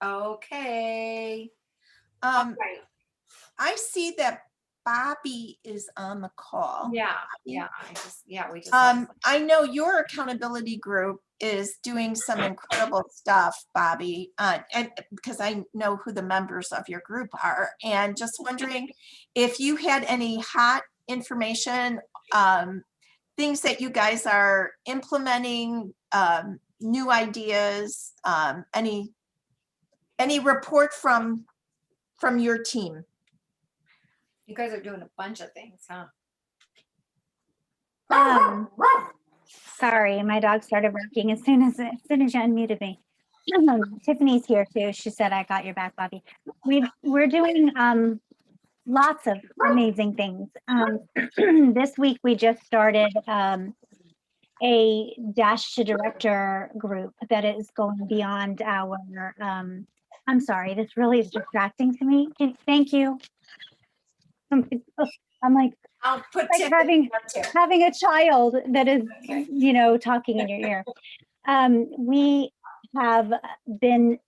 Okay. All Um, right. I see that Bobbi is on the call. Yeah, Bobbi? we just had. I know your accountability group is doing some incredible stuff, Bobbi, and because I know who the members of your group are, and just wondering if you had any hot information, things that you guys are implementing, new ideas, any report from your team. You guys are doing a bunch of things, huh? Sorry, my dog started barking as soon as you unmuted me. Tiffany's here too. She said, "I got your back, Bobbi." We're doing lots of amazing things. This week we just started a Dash to Director group that is going beyond our. I'm sorry, this really is distracting to me. Thank you. I'm like, I'll put like having a child that is, talking in your ear. We have been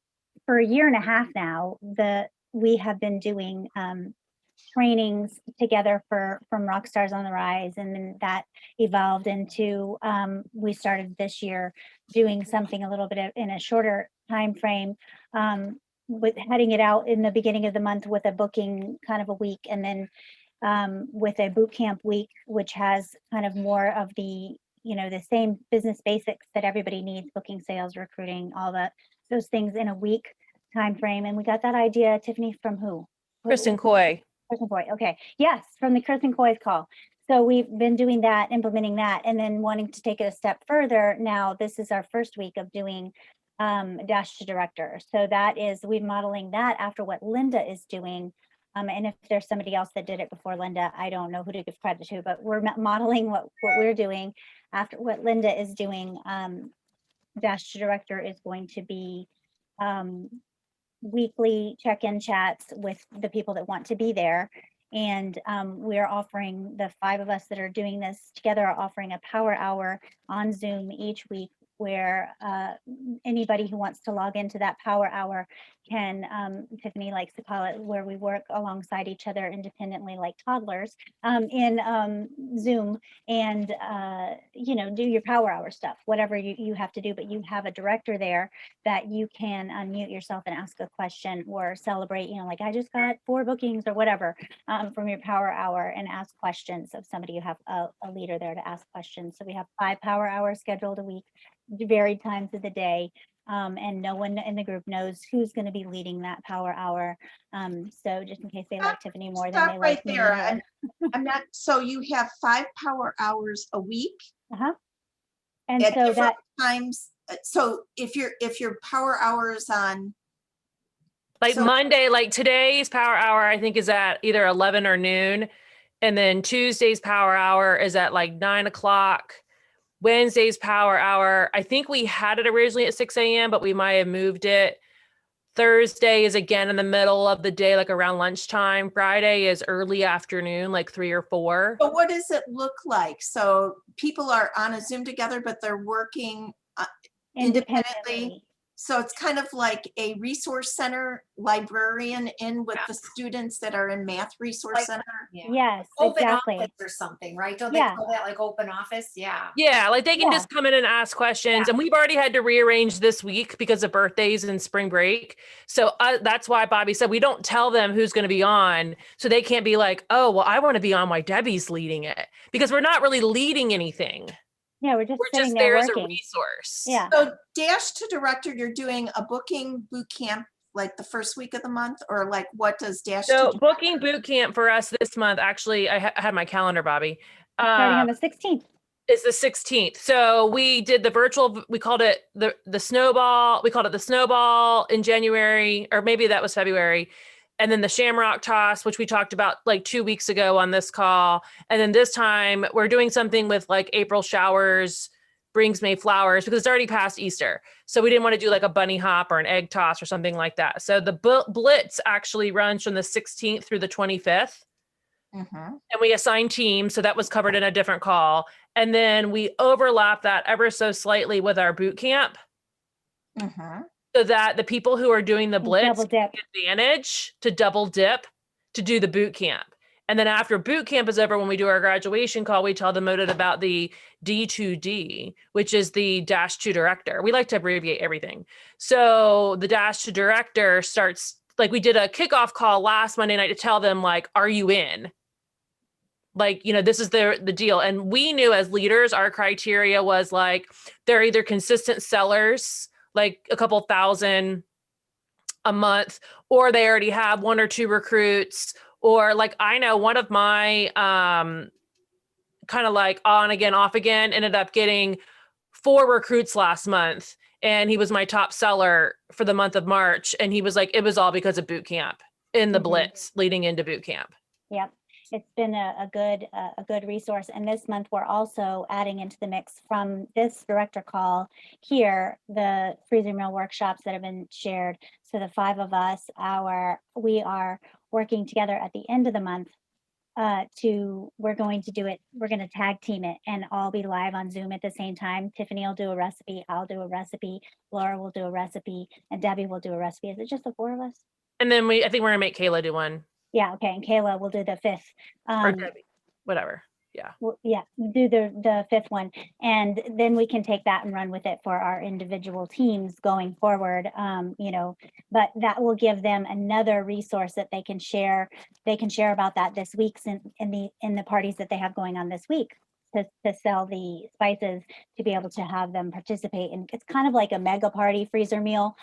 for a year and a half now. We have been doing trainings together from Rockstars on the Rise, and then that evolved into we started this year doing something a little bit in a shorter time frame, with heading it out in the beginning of the month with a booking kind of a week, and then with a boot camp week, which has kind of more of the the same business basics that everybody needs: booking, sales, recruiting, all those things in a week time frame. And we got that idea, Tiffany, from who? Kristen Coy. Kristen Coy. Okay. Yes, from the Kristen Coy's call. So we've been doing that, implementing that, and then wanting to take it a step further. Now, this is our first week of doing Dash to Director. So that is, we're modeling that after what Linda is doing. And if there's somebody else that did it before Linda, I don't know who to give credit to, but we're modeling what we're doing after what Linda is doing. Dash to Director is going to be weekly check-in chats with the people that want to be there. And we're offering, the 5 of us that are doing this together are offering a power hour on Zoom each week, where anybody who wants to log into that power hour can, Tiffany likes to call it, where we work alongside each other independently like toddlers in Zoom, and do your power hour stuff, whatever you have to do. But you have a director there that you can unmute yourself and ask a question or celebrate, like, I just got 4 bookings or whatever from your power hour, and ask questions of somebody. You have a leader there to ask questions. So we have 5 power hours scheduled a week, varied times of the day. And no one in the group knows who's going to be leading that power hour. So just in case they like Tiffany more than they like me. There. I'm not. So you have 5 power hours a week. And at so different that times. So if your power hours on. Like Monday, like today's power hour, I think is at either 11 or noon. And then Tuesday's power hour is at like 9 o'clock. Wednesday's power hour, I think we had it originally at 6 a.m., but we might have moved it. Thursday is again in the middle of the day, like around lunchtime. Friday is early afternoon, like 3 or 4. But what does it look like? So people are on a Zoom together, but they're working independently. So it's kind of like a resource center librarian in with the students that are in math resource center. Yes, Open exactly. office or something, right? Don't they call that like open office? Yeah. Yeah, like they can just come in and ask questions. And we've already had to rearrange this week because of birthdays and spring break. So that's why Bobbi said we don't tell them who's going to be on, so they can't be like, oh, well, I want to be on while Debbie's leading it, because we're not really leading anything. Yeah, we're just there there as working. A resource. Yeah. So Dash to Director, you're doing a booking boot camp like the first week of the month, or like what does Dash to Director? Booking boot camp for us this month, actually, I had my calendar, Bobbi. Starting on the 16th. It's the 16th. So we did the virtual, we called it the snowball. We called it the snowball in January, or maybe that was February. And then the Shamrock Toss, which we talked about like 2 weeks ago on this call. And then this time we're doing something with like April showers, brings May flowers, because it's already past Easter. So we didn't want to do like a bunny hop or an egg toss or something like that. So the Blitz actually runs from the 16th through the 25th. And we assign teams. So that was covered in a different call. And then we overlap that ever so slightly with our boot camp. so that the people who are doing the blitz Double dip. get advantage to double dip to do the boot camp. And then after boot camp is over, when we do our graduation call, we tell them about the D2D, which is the dash to director. We like to abbreviate everything. So the dash to director starts, like we did a kickoff call last Monday night to tell them, like, are you in? Like, you know, this is the deal. And we knew as leaders, our criteria was like, they're either consistent sellers, like a couple thousand a month, or they already have 1 or 2 recruits, or like, I know one of my kind of like on again, off again, ended up getting 4 recruits last month. And he was my top seller for the month of March. And he was like, it was all because of boot camp in the blitz leading into boot camp. Yep. It's been a good resource. And this month, we're also adding into the mix from this director call here, the freezer meal workshops that have been shared. So the 5 of us, we are working together at the end of the month we're going to tag team it and all be live on Zoom at the same time. Tiffany will do a recipe, I'll do a recipe, Laura will do a recipe, and Debbie will do a recipe. Is it just the 4 of us? And then I think we're gonna make Kayla do one. Yeah, okay, and Kayla will do the 5th. Or Debbie, whatever. Yeah. Yeah, do the 5th one, and then we can take that and run with it for our individual teams going forward. You know, but that will give them another resource that they can share. They can share about that this week's in the parties that they have going on this week to sell the spices, to be able to have them participate. And it's kind of like a mega party freezer meal.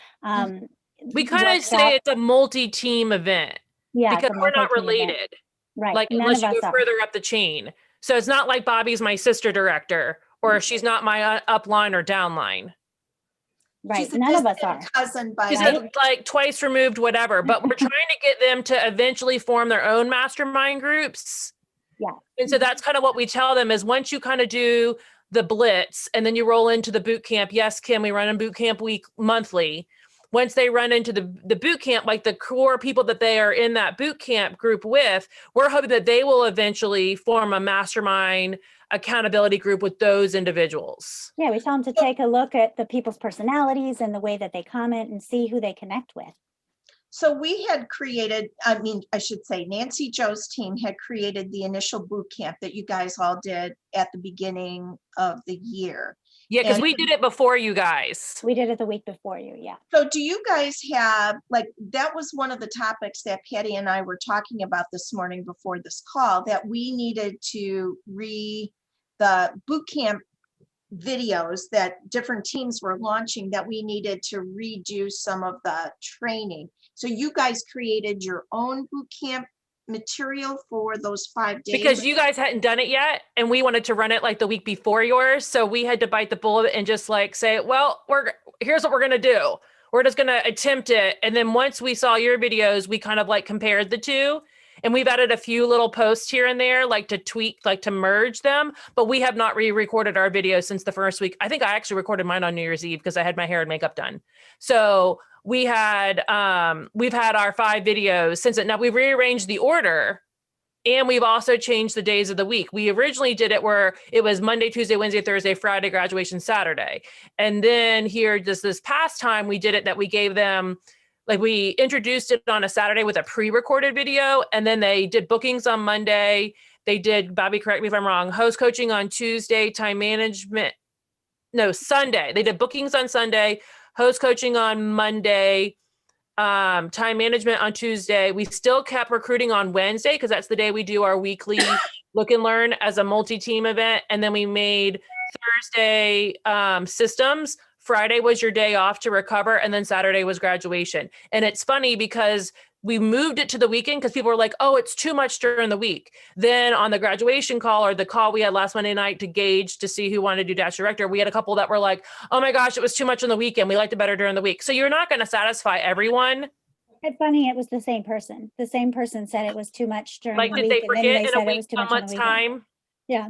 We kind of say it's a multi-team event. Yeah, because we're not related. Event. Right. Like, unless you go further up the chain. So it's not like Bobbi's my sister director, or she's not my upline or downline. Right. None of us are. Cousin by She's like twice removed, whatever. But we're trying to get them to eventually form their own mastermind groups. Yeah. And so that's kind of what we tell them is once you kind of do the blitz and then you roll into the boot camp. Yes, Kim, we run a boot camp week monthly. Once they run into the boot camp, like the core people that they are in that boot camp group with, we're hoping that they will eventually form a mastermind accountability group with those individuals. Yeah, we tell them to take a look at the people's personalities and the way that they comment and see who they connect with. So we had created, I should say Nancy Joe's team had created the initial boot camp that you guys all did at the beginning of the year. Yeah, because we did it before you guys. We did it the week before you, yeah. So do you guys have, like, that was one of the topics that Patty and I were talking about this morning before this call, that we needed to the boot camp videos that different teams were launching, that we needed to redo some of the training. So you guys created your own boot camp material for those 5 days? Because you guys hadn't done it yet, and we wanted to run it like the week before yours. So we had to bite the bullet and just like say, well, here's what we're going to do. We're just going to attempt it. And then once we saw your videos, we kind of like compared the two, and we've added a few little posts here and there, like to tweak, like to merge them. But we have not re-recorded our videos since the first week. I think I actually recorded mine on New Year's Eve because I had my hair and makeup done. So we've had our 5 videos since it. Now we've rearranged the order, and we've also changed the days of the week. We originally did it where it was Monday, Tuesday, Wednesday, Thursday, Friday, graduation, Saturday. And then here, just this past time, we did it that we gave them, like we introduced it on a Saturday with a pre-recorded video, and then they did bookings on Monday. They did, Bobbi, correct me if I'm wrong, host coaching on Tuesday, Sunday. They did bookings on Sunday, host coaching on Monday, time management on Tuesday. We still kept recruiting on Wednesday because that's the day we do our weekly look and learn as a multi-team event. And then we made Thursday systems. Friday was your day off to recover. And then Saturday was graduation. And it's funny because we moved it to the weekend because people were like, oh, it's too much during the week. Then on the graduation call, or the call we had last Monday night to gauge to see who wanted to do Dash Director, we had a couple that were like, oh my gosh, it was too much on the weekend. We liked it better during the week. So you're not going to satisfy everyone. It's funny, it was the same person. The same person said it was too much during the week. Like, did they forget in a said it week was too how much on much the time? Yeah.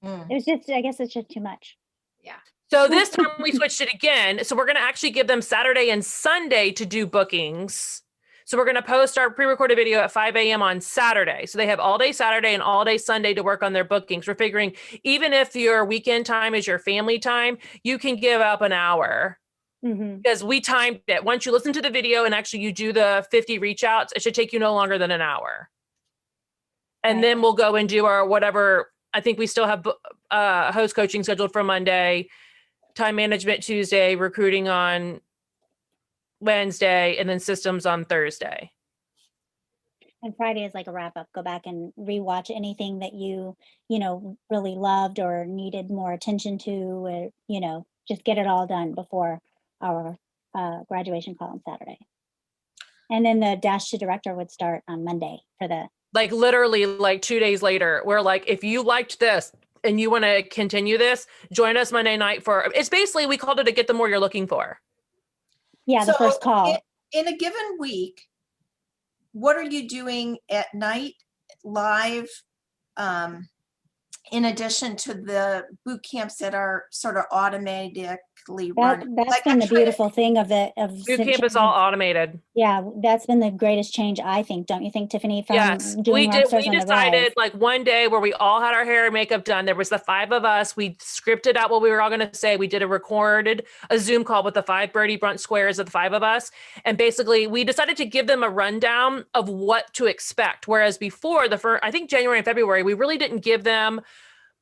It was just, I guess it's just too much. Yeah. So this time we switched it again. So we're going to actually give them Saturday and Sunday to do bookings. So we're going to post our pre-recorded video at 5 a.m. on Saturday. So they have all day Saturday and all day Sunday to work on their bookings. We're figuring even if your weekend time is your family time, you can give up an hour Mhm. because we timed it. Once you listen to the video and actually you do the 50 reach outs, it should take you no longer than an hour. And Right. then we'll go and do our whatever. I think we still have host coaching scheduled for Monday, time management Tuesday, recruiting on Wednesday, and then systems on Thursday. And Friday is like a wrap up. Go back and rewatch anything that you know, really loved or needed more attention to, or, you know, just get it all done before our graduation call on Saturday. And then the dash to director would start on Monday for the, Like literally like 2 days later, we're like, if you liked this and you want to continue this, join us Monday night for, it's basically, we called it a get the more you're looking for. yeah, the first So call. in a given week, what are you doing at night live, in addition to the boot camps that are sort of automatically run? That's Like, been I'm the trying to- beautiful thing of Boot camp is all automated. Yeah, that's been the greatest change, I think. Don't you think, Tiffany, from Yes, doing we did. Rockstars We on the decided Rise? like one day where we all had our hair and makeup done. There was the 5 of us. We scripted out what we were all going to say. We did a Zoom call with the 5 Birdie Brunt squares of the 5 of us. And basically we decided to give them a rundown of what to expect. Whereas before I think January and February, we really didn't give them,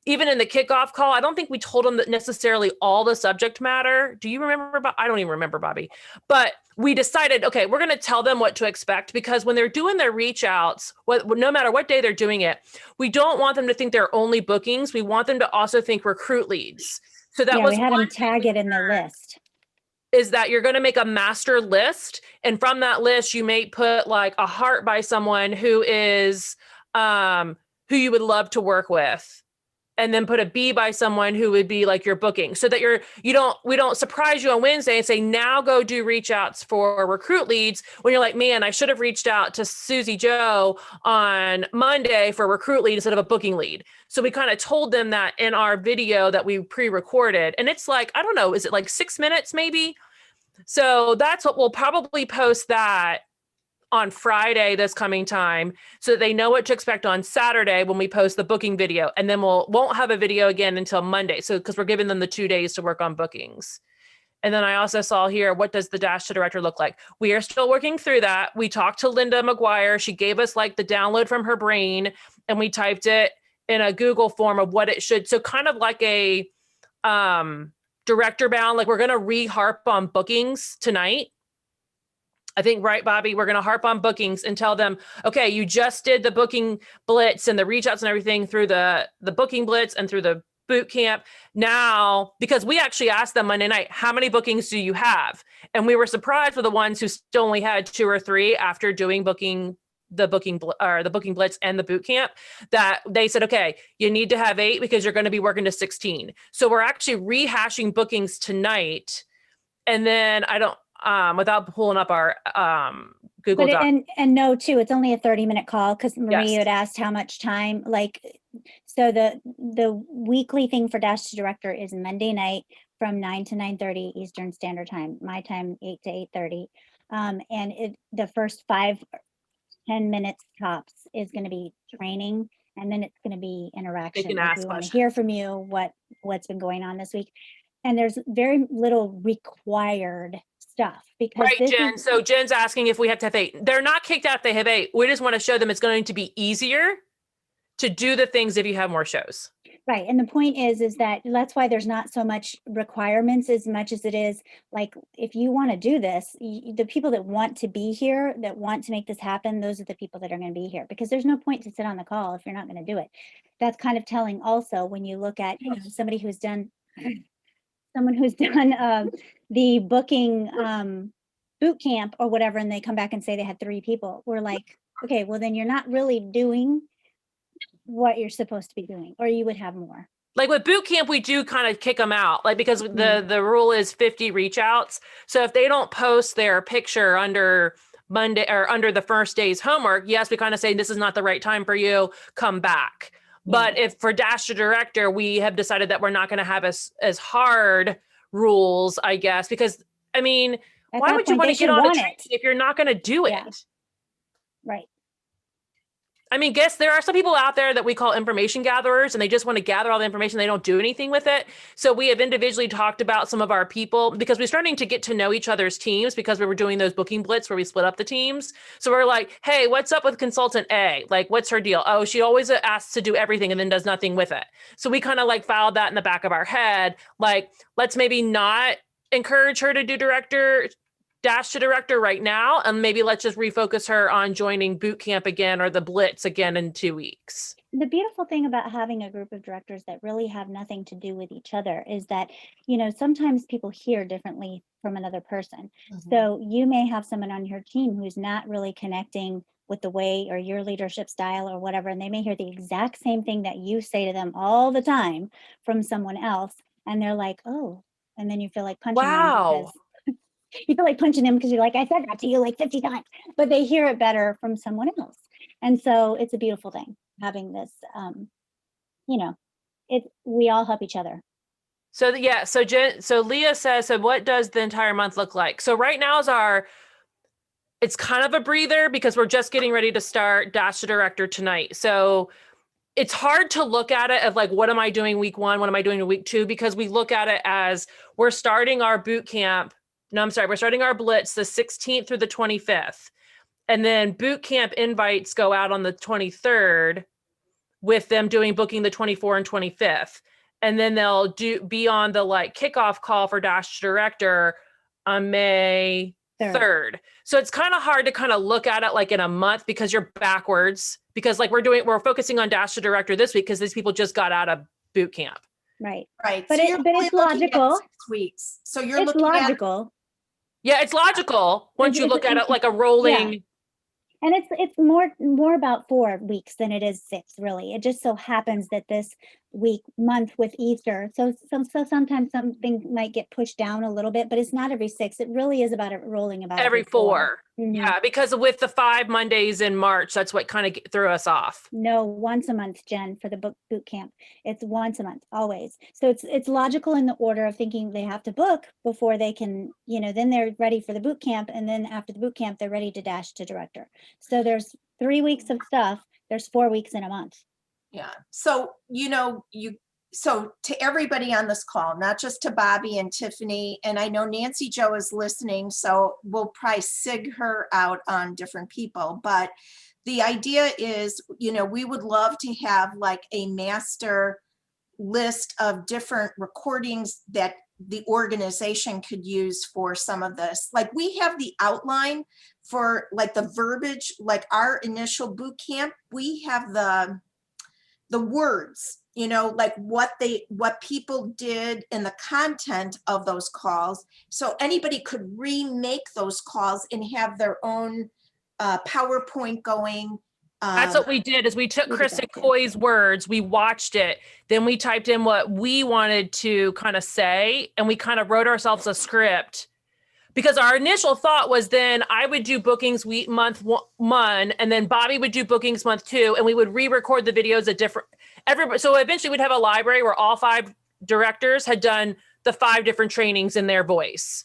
even in the kickoff call, I don't think we told them that necessarily all the subject matter. Do you remember? I don't even remember, Bobbi. But we decided, okay, we're going to tell them what to expect, because when they're doing their reach outs, no matter what day they're doing it, we don't want them to think they're only bookings. We want them to also think recruit leads. So that Yeah, was we had one them tag it in the list. is that you're going to make a master list. And from that list, you may put like a heart by someone who is, who you would love to work with. And then put a B by someone who would be like your booking, so that we don't surprise you on Wednesday and say, now go do reach outs for recruit leads, when you're like, man, I should have reached out to Susie Joe on Monday for a recruit lead instead of a booking lead. So we kind of told them that in our video that we pre-recorded, and it's like, I don't know, is it like 6 minutes maybe? So that's what we'll probably post that on Friday this coming time, so that they know what to expect on Saturday when we post the booking video. And then won't have a video again until Monday. So, because we're giving them the 2 days to work on bookings. And then I also saw here, what does the dash to director look like? We are still working through that. We talked to Linda McGuire. She gave us like the download from her brain, and we typed it in a Google form of what it should. So kind of like a director bound, like we're going to re-harp on bookings tonight. I think, right, Bobbi, we're going to harp on bookings and tell them, okay, you just did the booking blitz and the reach outs and everything through the booking blitz and through the boot camp. Now, because we actually asked them Monday night, how many bookings do you have? And we were surprised with the ones who still only had 2 or 3 after doing the booking blitz and the boot camp, that they said, okay, you need to have 8 because you're going to be working to 16. So we're actually rehashing bookings tonight. And then without pulling up our Google Doc. And no, too, it's only a 30-minute call, because Marie Yes. had asked how much time, like, so the weekly thing for Dash to Director is Monday night from 9 to 9:30 Eastern Standard Time, my time 8 to 8:30. And the first 5-10 minutes tops is going to be training, and then it's going to be interaction. can Like, ask we want to questions. hear from you what's been going on this week. And there's very little required stuff, because Right, this Jen. is So Jen's asking if we have to have 8. They're not kicked out if they have 8. We just want to show them it's going to be easier to do the things if you have more shows. right. And the point is that's why there's not so much requirements as much as it is like, if you want to do this, the people that want to be here, that want to make this happen, those are the people that are going to be here, because there's no point to sit on the call if you're not going to do it. That's kind of telling also when you look at somebody who's done the booking boot camp or whatever, and they come back and say they had 3 people. We're like, okay, well then you're not really doing what you're supposed to be doing, or you would have more. Like with boot camp, we do kind of kick them out, like, because the rule is 50 reach outs. So if they don't post their picture under Monday or under the first day's homework, yes, we kind of say this is not the right time for you, come back. But if for Dash to Director, we have decided that we're not going to have as hard rules, I guess, because I mean, At why that would you point, want they to get should on a want training it. if you're not going to do it? Yeah. Right. I mean, guess there are some people out there that we call information gatherers, and they just want to gather all the information. They don't do anything with it. So we have individually talked about some of our people because we're starting to get to know each other's teams because we were doing those booking blitz where we split up the teams. So we're like, hey, what's up with consultant A? Like, what's her deal? Oh, she always asks to do everything and then does nothing with it. So we kind of like filed that in the back of our head. Like, let's maybe not encourage her to do dash to director right now, and maybe let's just refocus her on joining boot camp again or the blitz again in 2 weeks. The beautiful thing about having a group of directors that really have nothing to do with each other is that, sometimes people hear differently from another person. So you may have someone on your team who's not really connecting with the way or your leadership style or whatever, and they may hear the exact same thing that you say to them all the time from someone else, and they're like, oh, and then you feel like punching them Wow. because you feel like punching them because you're like, I said that to you like 50 times, but they hear it better from someone else. And so it's a beautiful thing having this, we all help each other. So yeah, so Leah says, so what does the entire month look like? So right now it's kind of a breather because we're just getting ready to start Dash to Director tonight. So it's hard to look at it of like, what am I doing week 1? What am I doing in week 2? Because we look at it as we're starting our boot camp. No, I'm sorry. We're starting our blitz the 16th through the 25th. And then boot camp invites go out on the 23rd with them booking the 24th and 25th. And then they'll be on the like kickoff call for Dash Director on May 3rd. So it's kind of hard to kind of look at it like in a month because you're backwards, because like we're focusing on Dash Director this week because these people just got out of boot camp. Right. Right. But So it's you're really looking at logical. 6 weeks. So you're It's looking logical. Yeah, it's logical once you look at it like a rolling. And it's more about 4 weeks than it is 6, really. It just so happens that this month with Easter, so sometimes something might get pushed down a little bit, but it's not every 6. It really is about it rolling about every 4. Mhm. Yeah, because with the 5 Mondays in March, that's what kind of threw us off. No, once a month, Jen, for the boot camp. It's once a month, always. So it's logical in the order of thinking they have to book before they can, then they're ready for the boot camp. And then after the boot camp, they're ready to dash to director. So there's 3 weeks of stuff. There's 4 weeks in a month. Yeah. So, so to everybody on this call, not just to Bobbi and Tiffany, and I know Nancy Joe is listening, so we'll probably sig her out on different people, but the idea is, we would love to have like a master list of different recordings that the organization could use for some of this. Like we have the outline for like the verbiage, like our initial boot camp, we have the words, like what people did and the content of those calls. So anybody could remake those calls and have their own PowerPoint going. That's what we did is we took Chris and Coy's words, we watched it, then we typed in what we wanted to kind of say, and we kind of wrote ourselves a script. Because our initial thought was then I would do bookings month 1, and then Bobbi would do bookings month 2, and we would re-record the videos at everybody. So eventually we'd have a library where all 5 directors had done the 5 different trainings in their voice.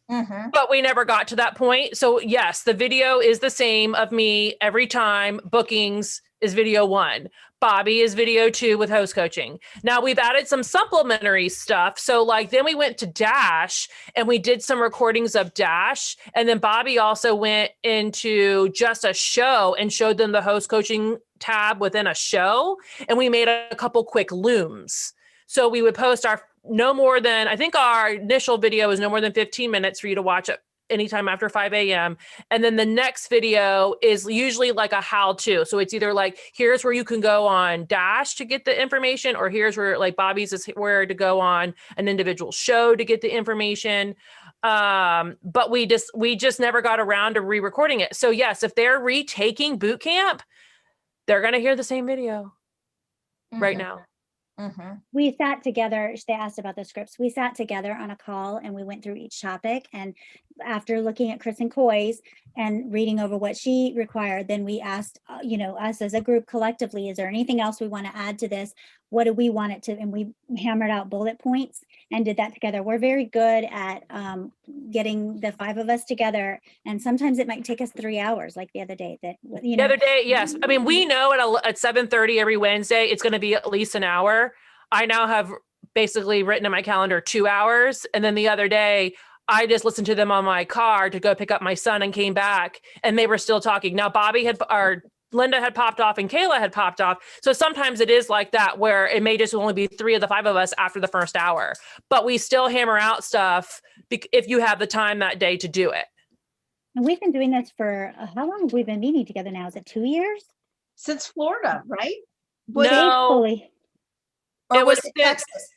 Mm-hmm. But we never got to that point. So yes, the video is the same of me every time. Bookings is video 1. Bobbi is video 2 with host coaching. Now we've added some supplementary stuff. So like then we went to Dash and we did some recordings of Dash. And then Bobbi also went into just a show and showed them the host coaching tab within a show. And we made a couple quick looms. So we would post I think our initial video is no more than 15 minutes for you to watch it anytime after 5 a.m. And then the next video is usually like a how-to. So it's either like, here's where you can go on Dash to get the information, or here's where like Bobbi's is where to go on an individual show to get the information. But we just never got around to re-recording it. So yes, if they're retaking boot camp, they're going to hear the same video right now. Mm-hmm. We sat together. They asked about the scripts. We sat together on a call and we went through each topic. And after looking at Chris and Coy's and reading over what she required, then we asked, us as a group collectively, is there anything else we want to add to this? what do we want it to, and we hammered out bullet points and did that together. We're very good at getting the 5 of us together, and sometimes it might take us 3 hours, like the other day that, you The know. other day, yes. I mean, we know at 7:30 every Wednesday, it's going to be at least an hour. I now have basically written in my calendar 2 hours. And then the other day, I just listened to them on my car to go pick up my son and came back and they were still talking. Now, Linda had popped off and Kayla had popped off. So sometimes it is like that where it may just only be 3 of the 5 of us after the first hour, but we still hammer out stuff if you have the time that day to do it. And we've been doing this for, how long have we been meeting together now? Is it 2 years? Since Florida, right? No. Faithfully. Or It was was it since- Texas?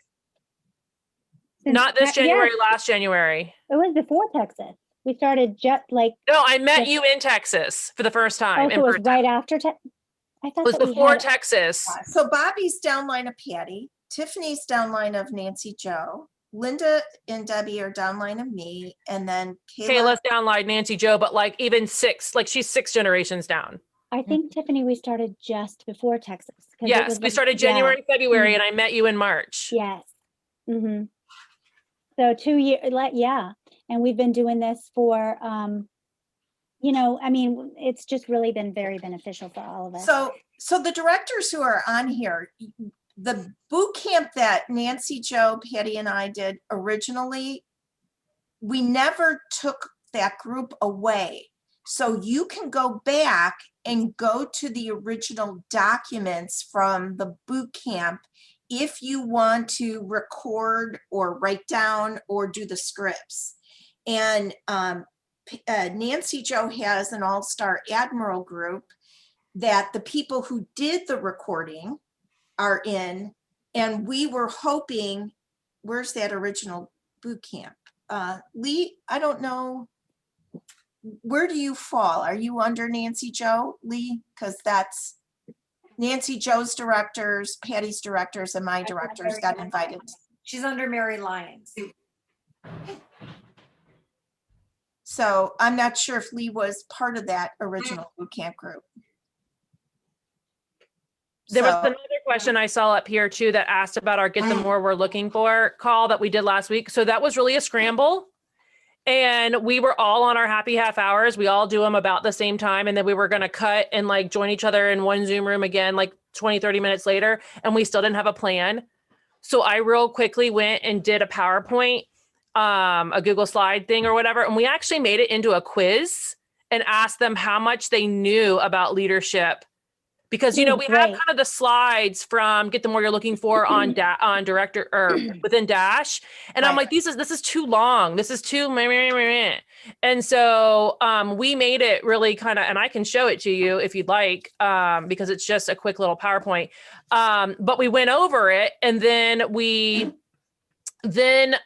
Since Not this Te- yeah, January, last January. It was before Texas. We started just like, No, I met Yes. you in Texas for the first time. oh, so it was It right after I thought was that we before had, Texas. So Bobby's downline of Patty, Tiffany's downline of Nancy Joe, Linda and Debbie are downline of me, and then Kayla's down like Nancy Joe, but like even 6, like she's 6 generations down. I think Tiffany, we started just before Texas. 'cause it Yes, was we the- started yeah, January, February, Mhm. and I met you in March. Yes. Mm-hmm. So 2 years, yeah. And we've been doing this for, you know, I mean, it's just really been very beneficial for all of us. So the directors who are on here, the boot camp that Nancy, Joe, Patty, and I did originally, we never took that group away. So you can go back and go to the original documents from the boot camp if you want to record or write down or do the scripts. And Nancy Joe has an all-star admiral group that the people who did the recording are in, and we were hoping, where's that original boot camp? Lee, I don't know, where do you fall? Are you under Nancy Joe, Lee? Because that's Nancy Joe's directors, Patty's directors, and my directors got invited. She's under Mary Lyons. So I'm not sure if Lee was part of that original boot camp group. There was So- another question I saw up here too that asked about our Get the More We're Looking For call that we did last week. So that was really a scramble. And we were all on our happy half hours. We all do them about the same time. And then we were going to cut and like join each other in one Zoom room again, like 20, 30 minutes later. And we still didn't have a plan. So I real quickly went and did a PowerPoint, a Google slide thing or whatever. And we actually made it into a quiz and asked them how much they knew about leadership. Because, you know, we have Great. kind of the slides from Get the More You're Looking For on on director or within Dash. And I'm Right. like, this is too long. This is too, meh, meh, meh, meh. And so we made it really kind of, and I can show it to you if you'd like, because it's just a quick little PowerPoint. But we went over it and then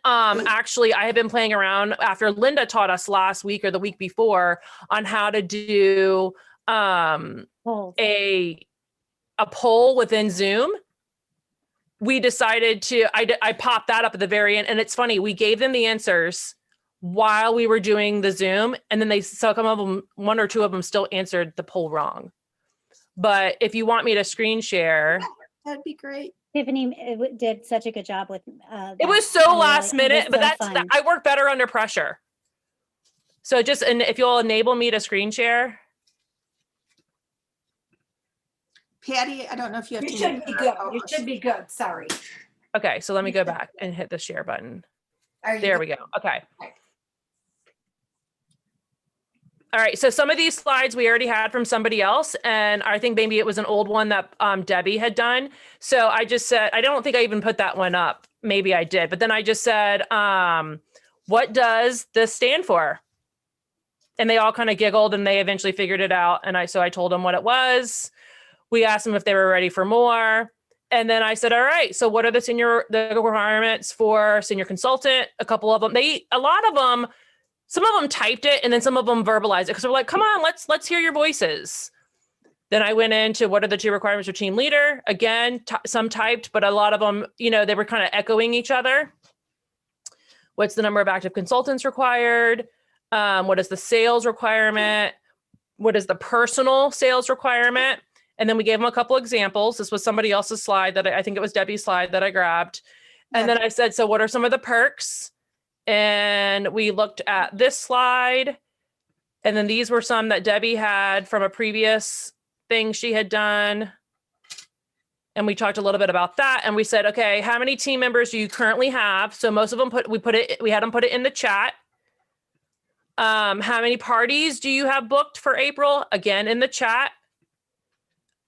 actually I had been playing around after Linda taught us last week or the week before on how to do Polls. a poll within Zoom. We decided I popped that up at the very end. And it's funny, we gave them the answers while we were doing the Zoom. And then some of them, 1 or 2 of them still answered the poll wrong. But if you want me to screen share. That'd be great. Tiffany did such a good job with It was so last minute, but I work better under pressure. So and if you'll enable me to screen share. Patty, I don't know if you have to. You should mute be your good. You co-host. should be good. Sorry. Okay, so let me go back and hit the share button. Are you There good? we go. Okay. Okay. All right. So some of these slides we already had from somebody else. And I think maybe it was an old one that Debbie had done. So I just said, I don't think I even put that one up. Maybe I did. But then I just said, what does this stand for? And they all kind of giggled and they eventually figured it out. And so I told them what it was. We asked them if they were ready for more. And then I said, all right, so what are the requirements for senior consultant? A couple of them, a lot of them, some of them typed it and then some of them verbalized it because they're like, come on, let's hear your voices. Then I went into what are the 2 requirements for team leader? Again, some typed, but a lot of them, they were kind of echoing each other. What's the number of active consultants required? What is the sales requirement? What is the personal sales requirement? And then we gave them a couple examples. This was somebody else's slide that I think it was Debbie's slide that I grabbed. And then I said, so what are some of the perks? And we looked at this slide. And then these were some that Debbie had from a previous thing she had done. And we talked a little bit about that. And we said, okay, how many team members do you currently have? So most of them we had them put it in the chat. How many parties do you have booked for April? Again, in the chat.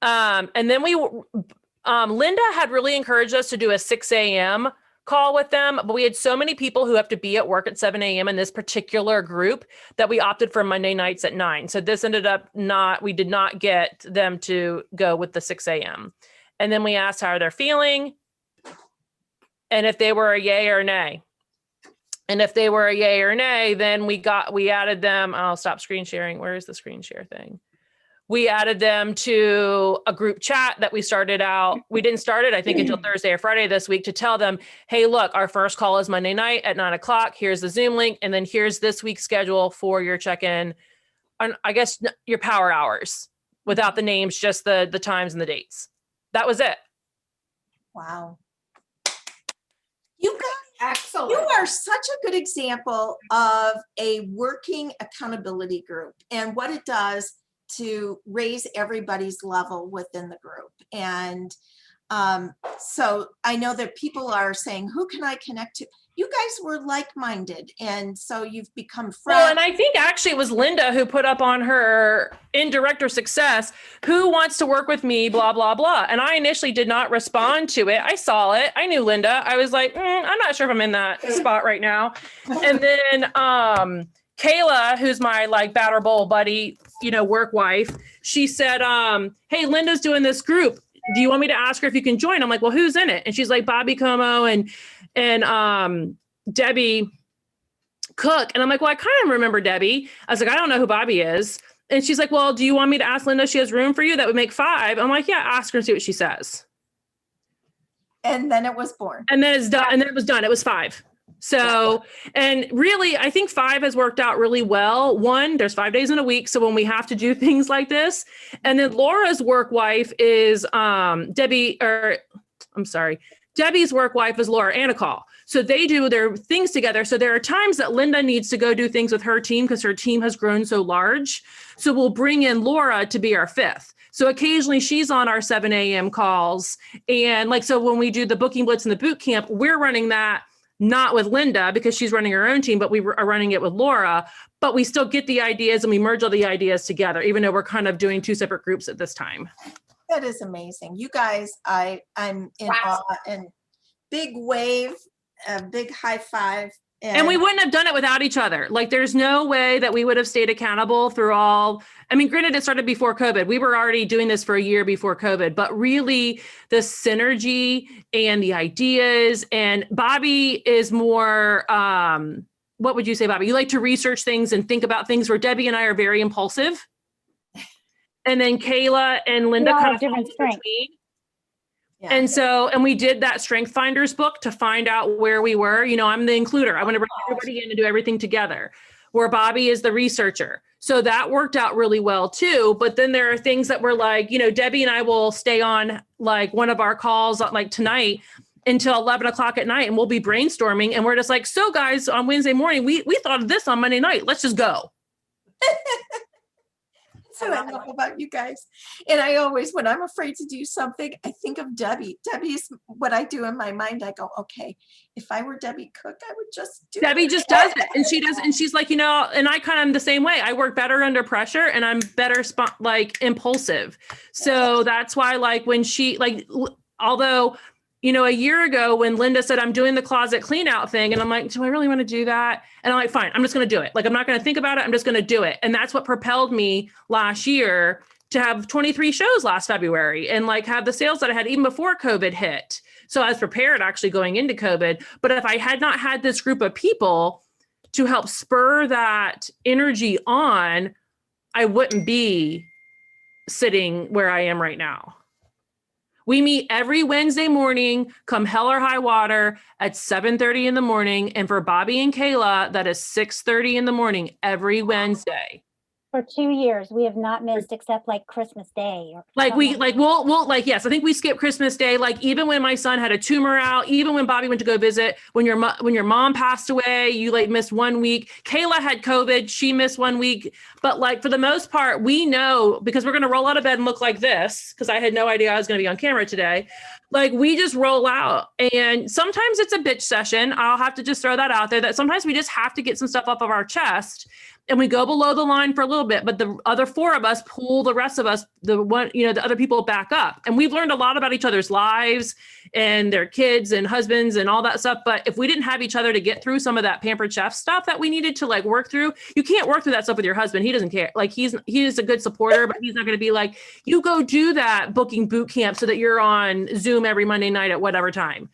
And then Linda had really encouraged us to do a 6 a.m. call with them, but we had so many people who have to be at work at 7 a.m. in this particular group that we opted for Monday nights at 9. So this ended up we did not get them to go with the 6 a.m. And then we asked how they're feeling and if they were a yay or nay. And if they were a yay or nay, then we added them. I'll stop screen sharing. Where is the screen share thing? We added them to a group chat that we started out. We didn't start it, I think, until Thursday or Friday this week to tell them, hey, look, our first call is Monday night at 9 o'clock. Here's the Zoom link. And then here's this week's schedule for your check-in. And I guess your power hours without the names, just the times and the dates. That was it. Wow. You guys, Excellent. you are such a good example of a working accountability group and what it does to raise everybody's level within the group. And so I know that people are saying, who can I connect to? You guys were like-minded, and so you've become friends. Well, and I think actually it was Linda who put up on her in Director Success, who wants to work with me, blah, blah, blah. And I initially did not respond to it. I saw it. I knew Linda. I was like, I'm not sure if I'm in that spot right now. And then Kayla, who's my like batter bowl buddy, work wife, she said, hey, Linda's doing this group. Do you want me to ask her if you can join? I'm like, well, who's in it? And she's like, Bobbi Comeaux and Debbie Cook. And I'm like, well, I kind of remember Debbie. I was like, I don't know who Bobbi is. And she's like, well, do you want me to ask Linda if she has room for you? That would make 5. I'm like, yeah, ask her and see what she says. And then it was born. And then it's done. And then it was done. It was 5. So, and really, I think 5 has worked out really well. 1, there's 5 days in a week. So when we have to do things like this, and then Laura's work wife is Debbie's work wife is Laura Anacall. So they do their things together. So there are times that Linda needs to go do things with her team because her team has grown so large. So we'll bring in Laura to be our 5th. So occasionally she's on our 7 a.m. calls. And so when we do the booking blitz and the boot camp, we're running that not with Linda because she's running her own team, but we are running it with Laura, but we still get the ideas and we merge all the ideas together, even though we're kind of doing 2 separate groups at this time. That is amazing. You guys, I'm in awe, and big wave, a big high five. And we wouldn't have done it without each other. Like there's no way that we would have stayed accountable through all, granted it started before COVID. We were already doing this for a year before COVID, but really the synergy and the ideas, and Bobbi is more, what would you say, Bobbi? You like to research things and think about things, where Debbie and I are very impulsive. And then Kayla and Linda kind of different strengths. Yeah. And we did that Strength Finders book to find out where we were. I'm the includer. I want to bring everybody in and do everything together, where Bobbi is the researcher. So that worked out really well too. But then there are things that were like, Debbie and I will stay on like one of our calls like tonight until 11 o'clock at night, and we'll be brainstorming. And we're just like, so guys, on Wednesday morning, we thought of this on Monday night. Let's just go. That's what I love about you guys. And I always, when I'm afraid to do something, I think of Debbie. Debbie's what I do in my mind. I go, okay, if I were Debbie Cook, I would just do Debbie it. just does it. And she does. And she's like, and I kind of am the same way. I work better under pressure, and I'm better impulsive. So that's why when she although, a year ago when Linda said, I'm doing the closet clean out thing, and I'm like, do I really want to do that? And I'm like, fine, I'm just going to do it. I'm not going to think about it. I'm just going to do it. And that's what propelled me last year to have 23 shows last February and have the sales that I had even before COVID hit. So I was prepared actually going into COVID. But if I had not had this group of people to help spur that energy on, I wouldn't be sitting where I am right now. We meet every Wednesday morning, come hell or high water, at 7:30 in the morning. And for Bobbi and Kayla, that is 6:30 in the morning every Wednesday. For 2 years, we have not missed except like Christmas Day. Or Like something we'll like, yes, I think we skipped Christmas Day. Like even when my son had a tumor out, even when Bobby went to go visit, when your mom passed away, you like missed 1 week. Kayla had COVID, she missed 1 week. But like for the most part, we know because we're going to roll out of bed and look like this because I had no idea I was going to be on camera today. Like we just roll out, and sometimes it's a bitch session. I'll have to just throw that out there that sometimes we just have to get some stuff off of our chest. And we go below the line for a little bit, but the other 4 of us pull the rest of us, the other people back up. And we've learned a lot about each other's lives and their kids and husbands and all that stuff. But if we didn't have each other to get through some of that pampered chef stuff that we needed to like work through, you can't work through that stuff with your husband. He doesn't care. Like he is a good supporter, but he's not going to be like, you go do that booking boot camp so that you're on Zoom every Monday night at whatever time.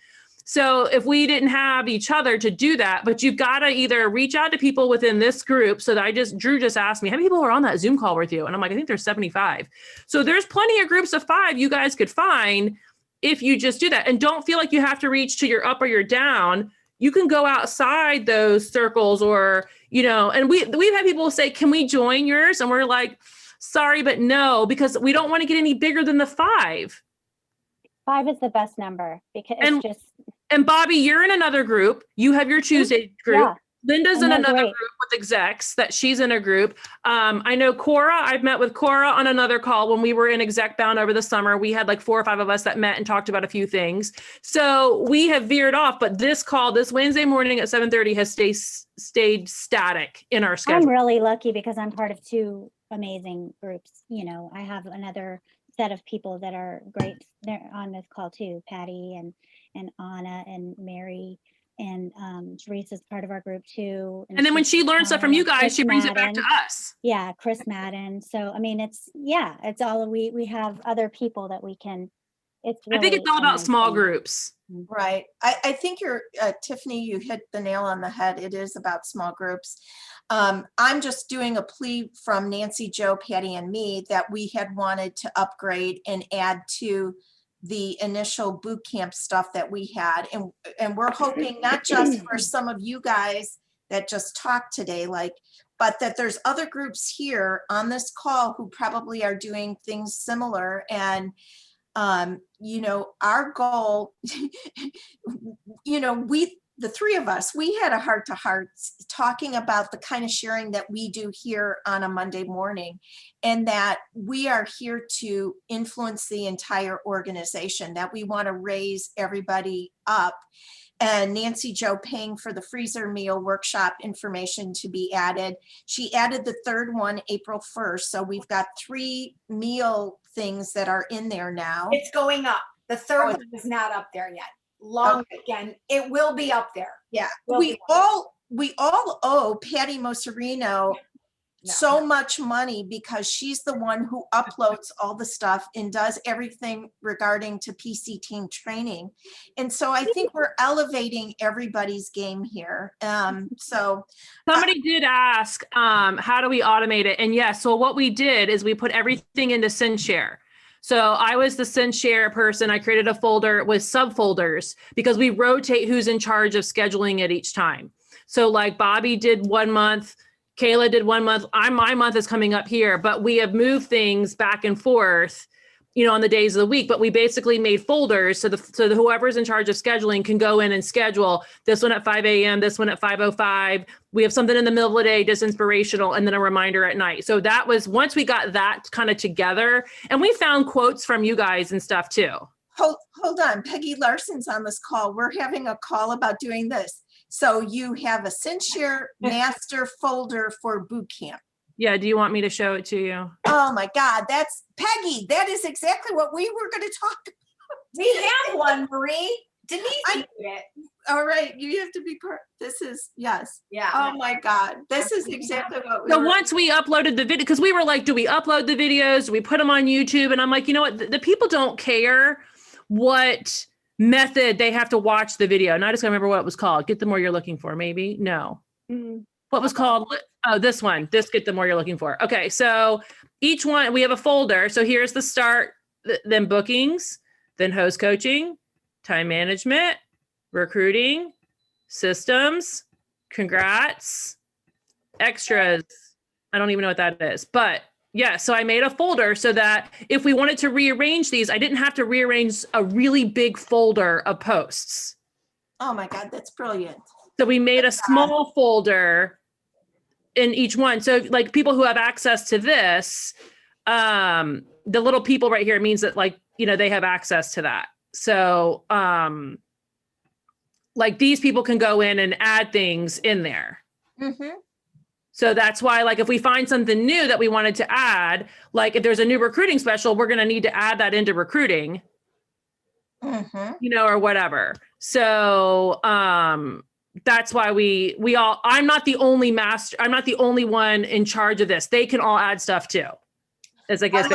So if we didn't have each other to do that, but you've got to either reach out to people within this group. So that Drew just asked me, how many people are on that Zoom call with you? And I'm like, I think there's 75. So there's plenty of groups of 5 you guys could find if you just do that. And don't feel like you have to reach to your up or your down. You can go outside those circles or, and we've had people say, can we join yours? And we're like, sorry, but no, because we don't want to get any bigger than the 5. 5 is the best number because it's just. And Bobby, you're in another group. You have your Tuesday group. Yeah. Linda's in they're another great. group with execs that she's in a group. I know Cora, I've met with Cora on another call when we were in exec bound over the summer. We had like 4 or 5 of us that met and talked about a few things. So we have veered off, but this call, this Wednesday morning at 7:30 has stayed static in our schedule. I'm really lucky because I'm part of 2 amazing groups. I have another set of people that are great. They're on this call too, Patty and Anna and Mary and Teresa's part of our group too. And then when she learns stuff from you guys, she brings it back to us. Yeah, Chris Madden. So I mean, it's all we have other people that we can. It's really I think it's all about small groups. Right. I think you're, Tiffany, you hit the nail on the head. It is about small groups. I'm just doing a plea from Nancy, Joe, Patty, and me that we had wanted to upgrade and add to the initial boot camp stuff that we had. And we're hoping not just for some of you guys that just talked today, but that there's other groups here on this call who probably are doing things similar. And our goal, the 3 of us, we had a heart-to-heart talking about the kind of sharing that we do here on a Monday morning, and that we are here to influence the entire organization, that we want to raise everybody up. And Nancy Joe paying for the freezer meal workshop information to be added. She added the 3rd one April 1st. So we've got 3 meal things that are in there now. It's going up. The 3rd one is not up there yet. Again, it will be up there. Yeah, we all owe Patty Moserino so much money because she's the one who uploads all the stuff and does everything regarding to PC team training. And so I think we're elevating everybody's game here. So somebody did ask, how do we automate it? And yes, so what we did is we put everything into SendShare. So I was the SendShare person. I created a folder with subfolders because we rotate who's in charge of scheduling it each time. So like Bobby did 1 month, Kayla did 1 month. My month is coming up here, but we have moved things back and forth, on the days of the week. But we basically made folders so the whoever's in charge of scheduling can go in and schedule this one at 5 a.m., this one at 5:05. We have something in the middle of the day, just inspirational, and then a reminder at night. So that was once we got that kind of together, and we found quotes from you guys and stuff too. Hold on, Peggy Larson's on this call. We're having a call about doing this. So you have a SendShare master folder for boot camp. Yeah, do you want me to show it to you? Oh my God, that's Peggy. That is exactly what we were going to talk about. We have one, Marie. Denise did it. All right, you have to be part. This is, yes. Yeah. Oh my God, this is exactly what we So were. once we uploaded the video, because we were like, do we upload the videos? Do we put them on YouTube? And I'm like, you know what? The people don't care what method they have to watch the video. And I just gotta remember what it was called. Get them where you're looking for, maybe? No. What was called? Oh, this one. This Get Them Where You're Looking For. Okay, so each one, we have a folder. So here's the start, then bookings, then host coaching, time management, recruiting, systems, congrats, extras, I don't even know what that is, but yeah. So I made a folder so that if we wanted to rearrange these, I didn't have to rearrange a really big folder of posts. Oh my God, that's brilliant. So we made a small folder in each one. So like people who have access to this, the little people right here means that like, you know, they have access to that. So like these people can go in and add things in there. Mm-hmm. So that's why, like, if we find something new that we wanted to add, like if there's a new recruiting special, we're going to need to add that into recruiting, Mm-hmm. you know, or whatever. So that's why we all, I'm not the only master. I'm not the only one in charge of this. They can all add stuff too. As I guess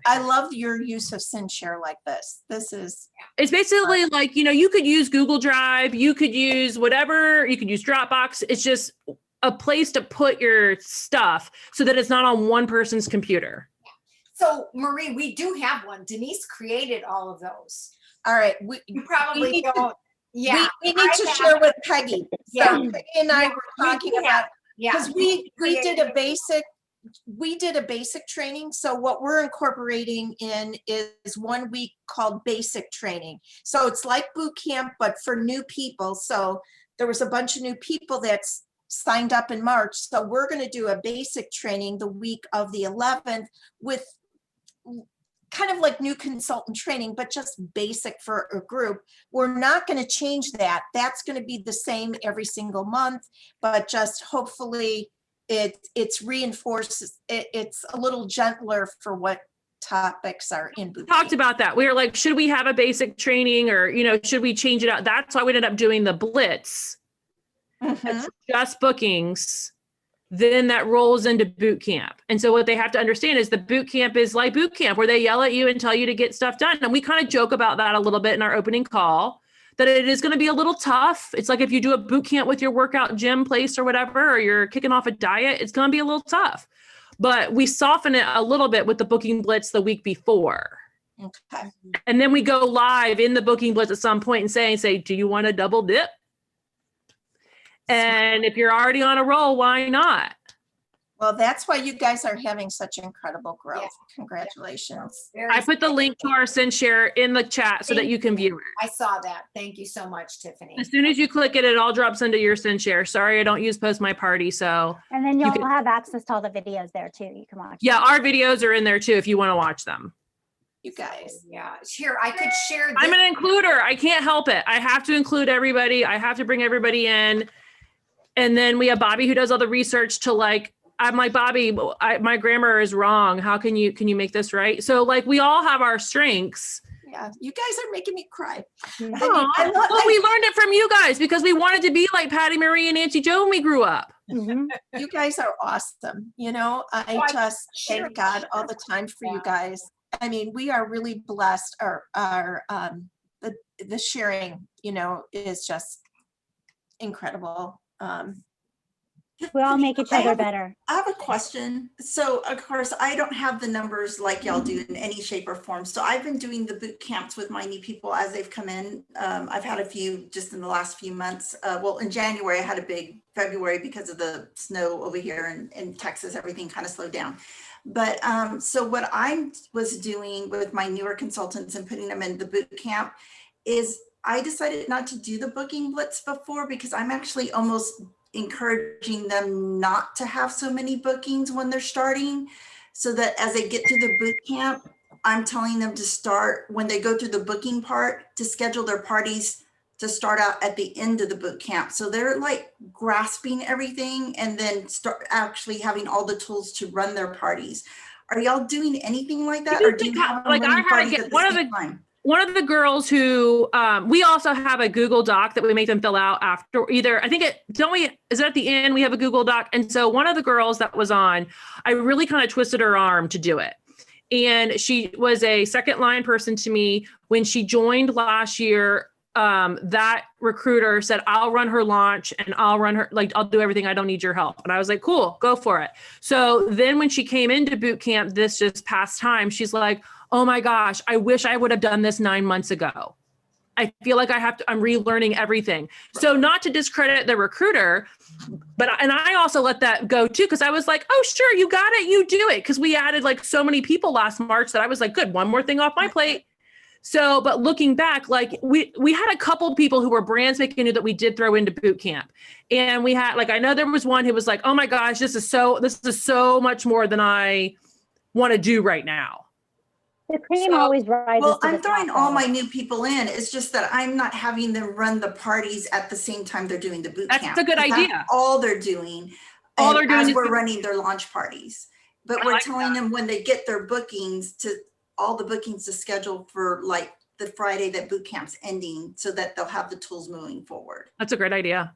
I love your use of SynShare like this. This is, it's basically like, you know, you could use Google Drive, you could use whatever, you could use Dropbox. It's just a place to put your stuff so that it's not on one person's computer. So Marie, we do have one. Denise created all of those. all right. You probably don't. Yeah. We need to share with Peggy. Yeah. So Peggy and I were talking about, Yeah. because we did a basic training. So what we're incorporating in is 1 week called basic training. So it's like boot camp, but for new people. So there was a bunch of new people that's signed up in March. So we're going to do a basic training the week of the 11th with kind of like new consultant training, but just basic for a group. We're not going to change that. That's going to be the same every single month, but just hopefully it's reinforces, it's a little gentler for what topics are in boot Talked camp. about that. We were like, should we have a basic training or, you know, should we change it out? That's why we ended up doing the blitz. Mhm. It's just bookings. Then that rolls into boot camp. And so what they have to understand is the boot camp is like boot camp where they yell at you and tell you to get stuff done. And we kind of joke about that a little bit in our opening call, that it is going to be a little tough. It's like if you do a boot camp with your workout gym place or whatever, or you're kicking off a diet, it's going to be a little tough. But we soften it a little bit with the booking blitz the week before. Okay. And then we go live in the booking blitz at some point and say, do you want to double dip? And if you're already on a roll, why not? Well, that's why you guys are having such incredible growth. Yeah. Congratulations. I put the link to our SendShare in the chat so that you can view it. I saw that. Thank you so much, Tiffany. As soon as you click it, it all drops into your SendShare. Sorry, I don't use Post My Party. So And then You you'll can- have access to all the videos there too. You can watch. yeah, our videos are in there too if you want to watch them. You guys. Yeah. Here, I could share this. I'm an includer. I can't help it. I have to include everybody. I have to bring everybody in. And then we have Bobbi who does all the research to like, I'm like, Bobbi, my grammar is wrong. How can you make this right? So like we all have our strengths. Yeah, you guys are making me cry. Mhm. I love- Well, we learned it from you guys because we wanted to be like Patty Marie and Nancy Jo when we grew up. Mhm. You guys are awesome. You know, I I just share thank God all the time for you guys. I mean, we are really blessed. The sharing, you know, is just incredible. We all make each other better. I have a question. So of course, I don't have the numbers like y'all do in any shape or form. So I've been doing the boot camps with my new people as they've come in. I've had a few just in the last few months. Well, in January, I had a big February because of the snow over here in Texas, everything kind of slowed down. But so what I was doing with my newer consultants and putting them in the boot camp is I decided not to do the booking blitz before because I'm actually almost encouraging them not to have so many bookings when they're starting, so that as they get to the boot camp, I'm telling them to start when they go through the booking part to schedule their parties to start out at the end of the boot camp. So they're like grasping everything and then start actually having all the tools to run their parties. Are y'all doing anything like that? You Or do you think have like, them I running had to parties get at the one of same the- time? One of the girls who we also have a Google Doc that we make them fill out after either. I think is it at the end we have a Google Doc. And so one of the girls that was on, I really kind of twisted her arm to do it. And she was a second line person to me when she joined last year. That recruiter said, I'll run her launch and I'll run her, like, I'll do everything. I don't need your help. And I was like, cool, go for it. So then when she came into boot camp this just past time, she's like, oh my gosh, I wish I would have done this 9 months ago. I feel like I'm relearning everything. So not to discredit the recruiter, and I also let that go too. Cause I was like, oh, sure. You got it. You do it. Cause we added like so many people last March that I was like, good, one more thing off my plate. So, but looking back, like we had a couple people who were brand spanking new that we did throw into boot camp. And we had, like, I know there was one who was like, oh my gosh, this is so much more than I want to do right now. The cream So- always rises. Well, to the I'm throwing top, all though. my new people in. It's just that I'm not having them run the parties at the same time they're doing the boot That's camp. a good 'cause that's idea. all they're doing. All and they're doing as is we're boot- running their launch parties. But I we're like telling them when they get their bookings all the bookings to schedule for like the Friday that boot camp's ending so that they'll have the tools moving forward. That's a great idea.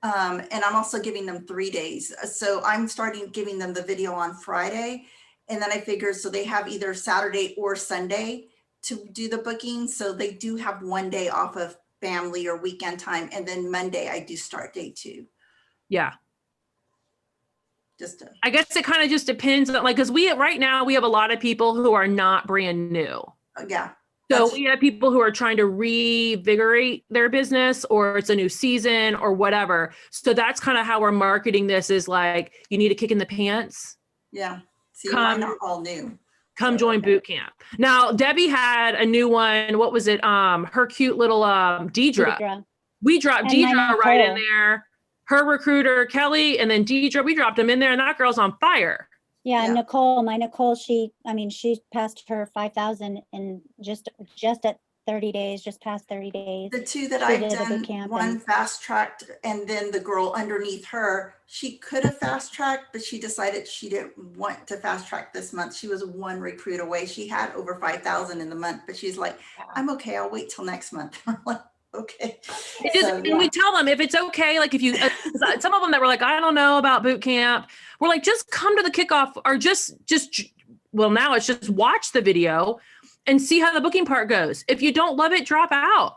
And I'm also giving them 3 days. So I'm starting giving them the video on Friday. And then I figure, so they have either Saturday or Sunday to do the booking. So they do have 1 day off of family or weekend time. And then Monday I do start day 2. Yeah. Just to, I guess it kind of just depends on, like, cause right now we have a lot of people who are not brand new. yeah. So That's- we have people who are trying to reinvigorate their business, or it's a new season or whatever. So that's kind of how we're marketing this, is like, you need a kick in the pants, Yeah. See, Come- mine are all new. come join boot camp. Now, Debbie had a new one. What was it? Her cute little Deidre. Deidre. We dropped And my Deidre right in Nicole. there. Her recruiter, Kelly, and then Deidre, we dropped them in there, and that girl's on fire. Yeah, Yeah. Nicole, she passed her 5,000 in just at 30 days, just past 30 days. The 2 that She I've did a boot done, camp one and- fast tracked, and then the girl underneath her, she could have fast tracked, but she decided she didn't want to fast track this month. She was 1 recruit away. She had over 5,000 in the month, but she's like, I'm okay. I'll wait till next month. I'm like, okay. It just, So, and we tell them if it's okay, like if you, some of them that were like, I don't know about boot camp, we're like, just come to the kickoff, or well, now it's just watch the video and see how the booking part goes. If you don't love it, drop out.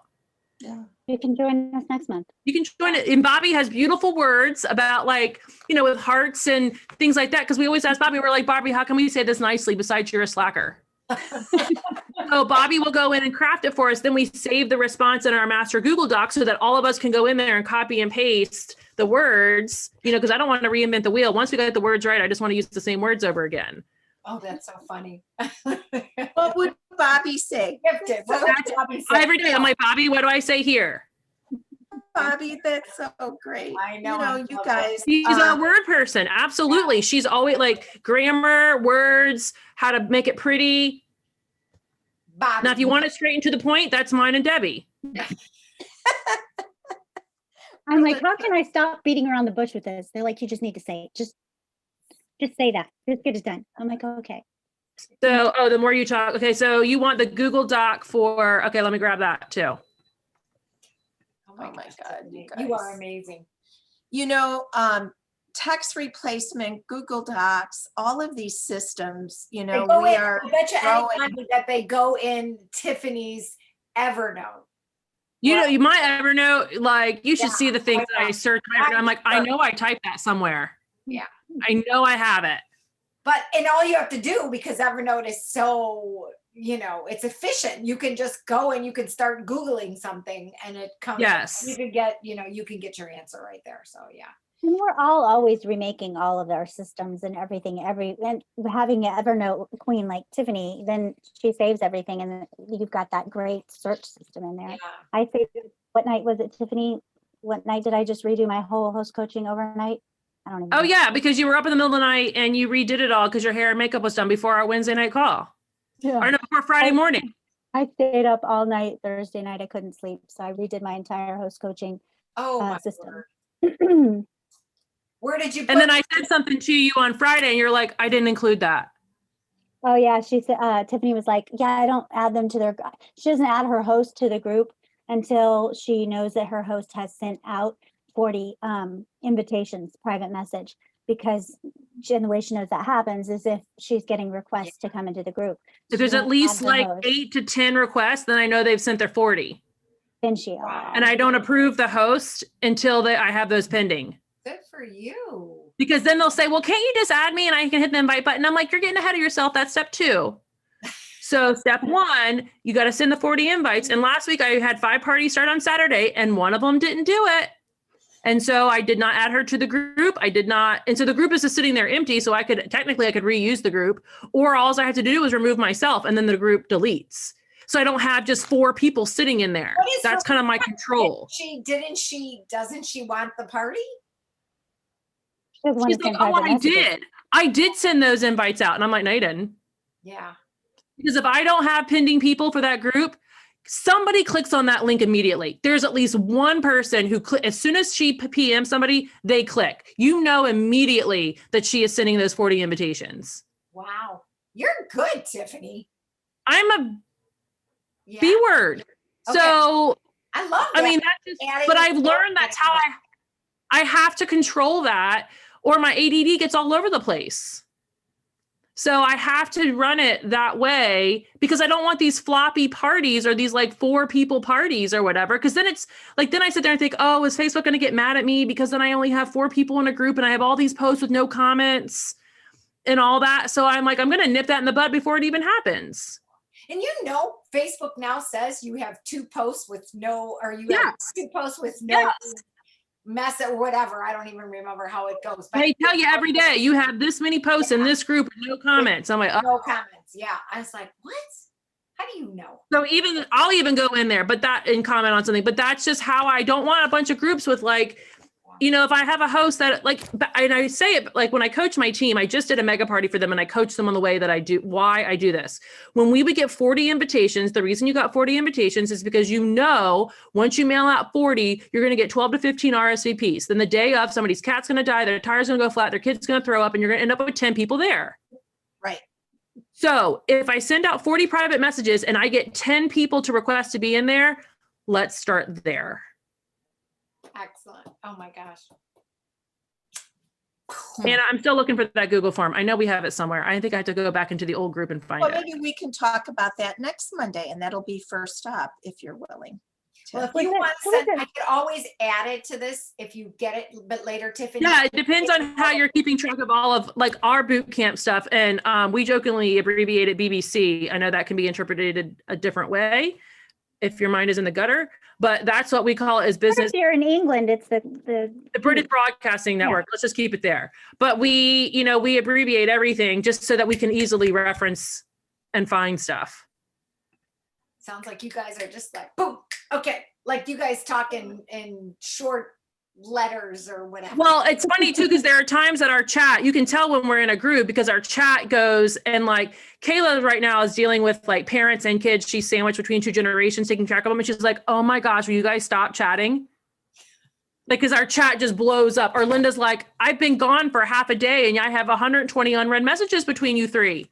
Yeah. You can join us next month. You can join it. And Bobbi has beautiful words about, like, with hearts and things like that. Because we always ask Bobbi, we're like, Bobbi, how can we say this nicely besides you're a slacker? So Bobbi will go in and craft it for us. Then we save the response in our master Google Doc so that all of us can go in there and copy and paste the words, because I don't want to reinvent the wheel. Once we got the words right, I just want to use the same words over again. Oh, that's so funny. What would Bobby say? Gifted. What would Bobbi say? Every day I'm like, Bobbi, what do I say here? Bobby, that's so great. I know, I You love guys. She's a word person. Absolutely. She's always like grammar, words, how to make it pretty. Bobbi. Now, if you want it straight and to the point, that's mine and Debbie. I'm like, how can I stop beating around the bush with this? They're like, you just need to say it. Just say that. Just get it done. I'm like, okay. So, the more you talk. Okay. So you want the Google Doc for, okay, let me grab that too. Oh my gosh, God, Tiffany, you you are guys. amazing. Text replacement, Google Docs, all of these systems, They go we in, are I bet you growing. anytime that they go in Tiffany's Evernote. You might Evernote, like, you should Yeah, see the things I that I know. search. I'm like, I know I typed that somewhere. Yeah. I know I have it. And all you have to do, because Evernote is so, it's efficient. You can just go and you can start Googling something and it comes. Yes. You can get, you can get your answer right there. So yeah. And we're always remaking all of our systems and everything, and having an Evernote queen like Tiffany, then she saves everything and then you've got that great search system in there. Yeah. I saved, what night was it, Tiffany? What night did I just redo my whole host coaching overnight? I don't even Oh know. yeah, because you were up in the middle of the night and you redid it all because your hair and makeup was done before our Wednesday night call. Yeah. Or no, before Friday morning. I stayed up all night Thursday night. I couldn't sleep. So I redid my entire host coaching Oh, my system. word. Where did you put And then I said something to you on Friday and you're like, I didn't include that. Oh yeah, she said, Tiffany was like, yeah, I don't add them to she doesn't add her host to the group until she knows that her host has sent out 40 invitations, private message, because the way she knows that happens is if she's getting requests to come into the group. If there's She at won't least add the like host, 8 to 10 requests, then I know they've sent their 40. then she Wow. And I don't approve the host until I have those pending. Good for you. Because then they'll say, well, can't you just add me and I can hit the invite button? I'm like, you're getting ahead of yourself. That's step 2. So step one, you got to send the 40 invites. And last week I had 5 parties start on Saturday and one of them didn't do it. And so I did not add her to the group. I did not. And so the group is just sitting there empty. So I could reuse the group, or all I had to do was remove myself and then the group deletes. So I don't have just 4 people sitting in there. That's kind of my control. Doesn't she want the party? She's She's like, oh, I did send those invites out. And I'm like, no, you didn't. Yeah. Because if I don't have pending people for that group, somebody clicks on that link immediately. There's at least one person who as soon as she PM somebody, they click. You know immediately that she is sending those 40 invitations. Wow. You're good, Tiffany. I'm a B word. Okay. So I love that. I mean, that's just, but I've learned that's how I have to control that, or my ADD gets all over the place. So I have to run it that way because I don't want these floppy parties or these like 4 people parties or whatever. Cause then it's like, then I sit there and think, oh, is Facebook going to get mad at me because then I only have 4 people in a group and I have all these posts with no comments and all that. So I'm like, I'm going to nip that in the bud before it even happens. And Facebook now says you have 2 posts with no, or you have 2 posts with no mess or whatever. I don't even remember how it goes. But they tell you every day you have this many posts in this group and no comments. I'm like, oh. No comments. Yeah. I was like, what? How do you know? So I'll even go in there, but that and comment on something, but that's just how I don't want a bunch of groups with like, if I have a host that like, and I say it like when I coach my team, I just did a mega party for them and I coach them on the way that I do, why I do this. When we would get 40 invitations, the reason you got 40 invitations is because once you mail out 40, you're going to get 12 to 15 RSVPs. Then the day of, somebody's cat's going to die, their tire's going to go flat, their kid's going to throw up, and you're going to end up with 10 people there. Right. So if I send out 40 private messages and I get 10 people to request to be in there, let's start there. Excellent. Oh my gosh. And I'm still looking for that Google form. I know we have it somewhere. I think I have to go back into the old group and find it. Maybe we can talk about that next Monday and that'll be first up if you're willing. Well, if you want to send, I could always add it to this if you get it, but later, Tiffany. Yeah, it depends on how you're keeping track of all of like our boot camp stuff. And we jokingly abbreviate it BBC. I know that can be interpreted a different way if your mind is in the gutter, but that's what we call it as business. If you're in England, it's the British Broadcasting Network. Yeah. Let's just keep it there. But we abbreviate everything just so that we can easily reference and find stuff. Sounds like you guys are just like, boom. Okay. Like you guys talk in short letters or whatever. Well, it's funny too, because there are times that our chat, you can tell when we're in a group because our chat goes and like Kayla right now is dealing with like parents and kids. She's sandwiched between 2 generations, taking track of them. And she's like, oh my gosh, will you guys stop chatting? Like, cause our chat just blows up. Or Linda's like, I've been gone for half a day and I have 120 unread messages between you 3.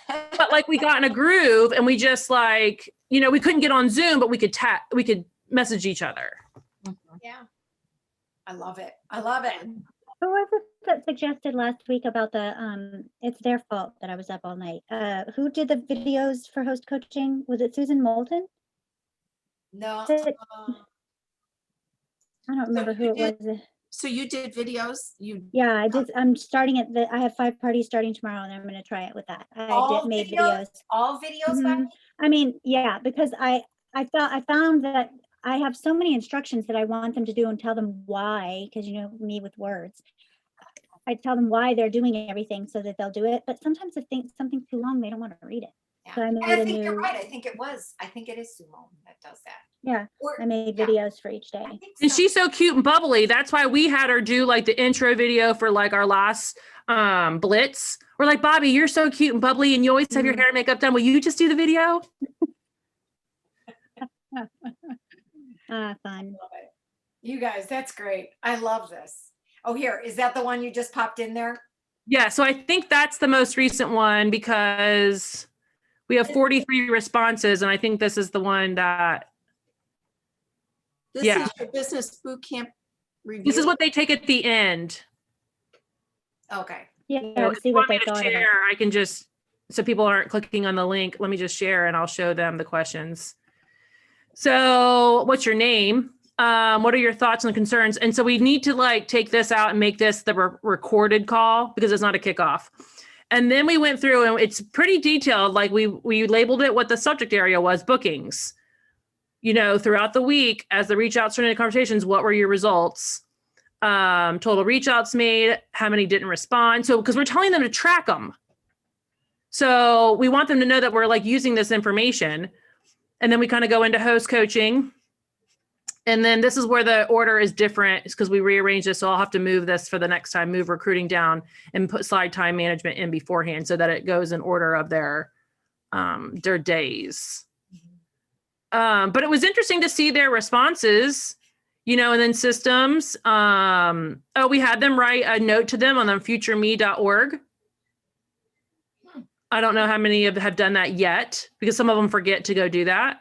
But like we got in a groove and we just like, we couldn't get on Zoom, but we could message each other. Yeah. I love it. I love it. Who was it that suggested last week about the it's their fault that I was up all night? Who did the videos for host coaching? Was it Susan Moulton? No. I don't remember who it was. So you did videos? Yeah, I did. I'm starting I have 5 parties starting tomorrow and I'm going to try it with that. Made videos. All videos? Mm-hmm. I mean, yeah, because I found that I have so many instructions that I want them to do and tell them why, because me with words. I tell them why they're doing everything so that they'll do it. But sometimes if something's too long, they don't want to read it. Yeah. So I think you're right. I think it is Sumo that does that. Yeah. I made videos for each day. And she's so cute and bubbly. That's why we had her do like the intro video for like our last Blitz. We're like, Bobbi, you're so cute and bubbly and you always have your hair and makeup done. Will you just do the video? Fun. You guys, that's great. I love this. Oh, here, is that the one you just popped in there? Yeah, so I think that's the most recent one because we have 43 responses and I think this is the one that This is your business boot camp review. This is what they take at the end. Okay. Yeah, see what they thought of it. I can just, so people aren't clicking on the link, let me just share and I'll show them the questions. So what's your name? What are your thoughts and concerns? And so we need to like take this out and make this the recorded call because it's not a kickoff. And then we went through and it's pretty detailed. Like we labeled it what the subject area was, bookings. You know, throughout the week, as the reach outs turned into conversations, what were your results? Total reach outs made, how many didn't respond. So, because we're telling them to track them. So we want them to know that we're like using this information. And then we kind of go into host coaching. And then this is where the order is different because we rearranged this. So I'll have to move this for the next time, move recruiting down and put slide time management in beforehand so that it goes in order of their days. But it was interesting to see their responses, you know, and then systems. We had them write a note to them on the futureme.org. I don't know how many have done that yet because some of them forget to go do that.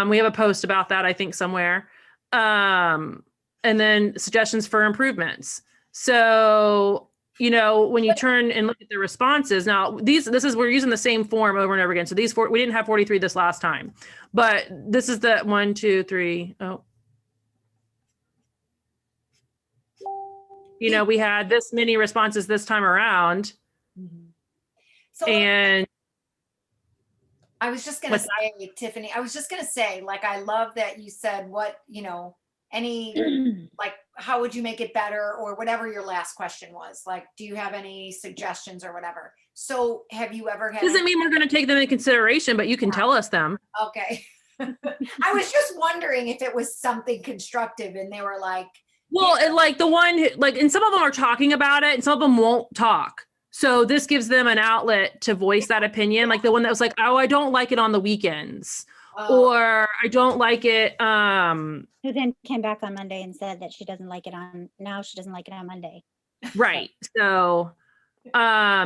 We have a post about that, I think, somewhere. And then suggestions for improvements. So, you know, when you turn and look at the responses, now we're using the same form over and over again. So these we didn't have 43 this last time, but this is the 1, 2, 3. Oh, you know, we had this many responses this time around. So and I was just going to say, Tiffany, like, I love that you said what, you know, any, like, how would you make it better or whatever your last question was? Like, do you have any suggestions or whatever? So have you ever had? Doesn't mean we're going to take them into consideration, but you can tell us them. Okay. I was just wondering if it was something constructive and they were like. Well, and like the one, and some of them are talking about it and some of them won't talk. So this gives them an outlet to voice that opinion. Like the one that was like, oh, I don't like it on the weekends. Or I don't like it. Who then came back on Monday and said that she doesn't like it on Monday. Right. So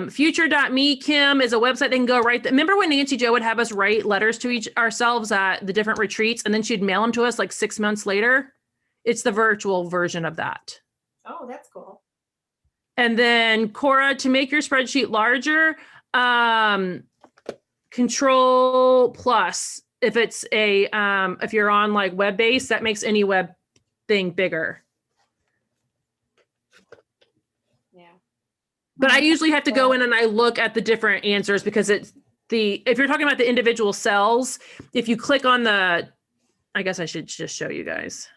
future.me, Kim, is a website they can go write. Remember when Nancy Jo would have us write letters to ourselves at the different retreats and then she'd mail them to us like 6 months later? It's the virtual version of that. Oh, that's cool. And then Cora, to make your spreadsheet larger, Control plus. If it's if you're on like web-based, that makes any web thing bigger. Yeah. But I usually have to go in and I look at the different answers because if you're talking about the individual cells, if you click on I guess I should just show you guys.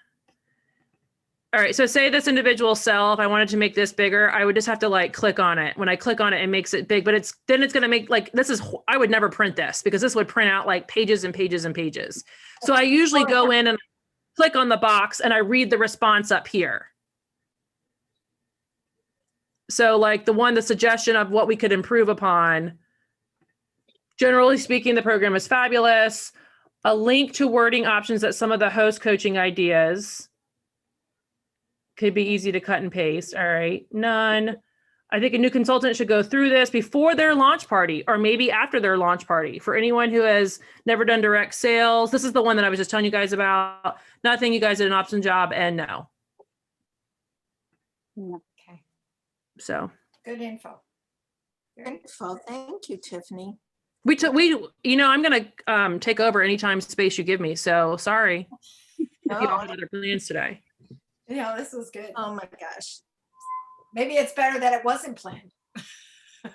All right, so say this individual cell, if I wanted to make this bigger, I would just have to like click on it. When I click on it, it makes it big, but it's gonna make like, I would never print this because this would print out like pages and pages and pages. So I usually go in and click on the box and I read the response up here. So like the suggestion of what we could improve upon. Generally speaking, the program is fabulous. A link to wording options that some of the host coaching ideas. Could be easy to cut and paste. All right, none. I think a new consultant should go through this before their launch party or maybe after their launch party. For anyone who has never done direct sales, this is the one that I was just telling you guys about. Nothing, you guys did an awesome job and no. Okay. So. Good info. Thank you, Tiffany. I'm gonna take over anytime space you give me. So sorry if you don't have other plans today. Yeah, this was good. Oh my gosh. Maybe it's better that it wasn't planned.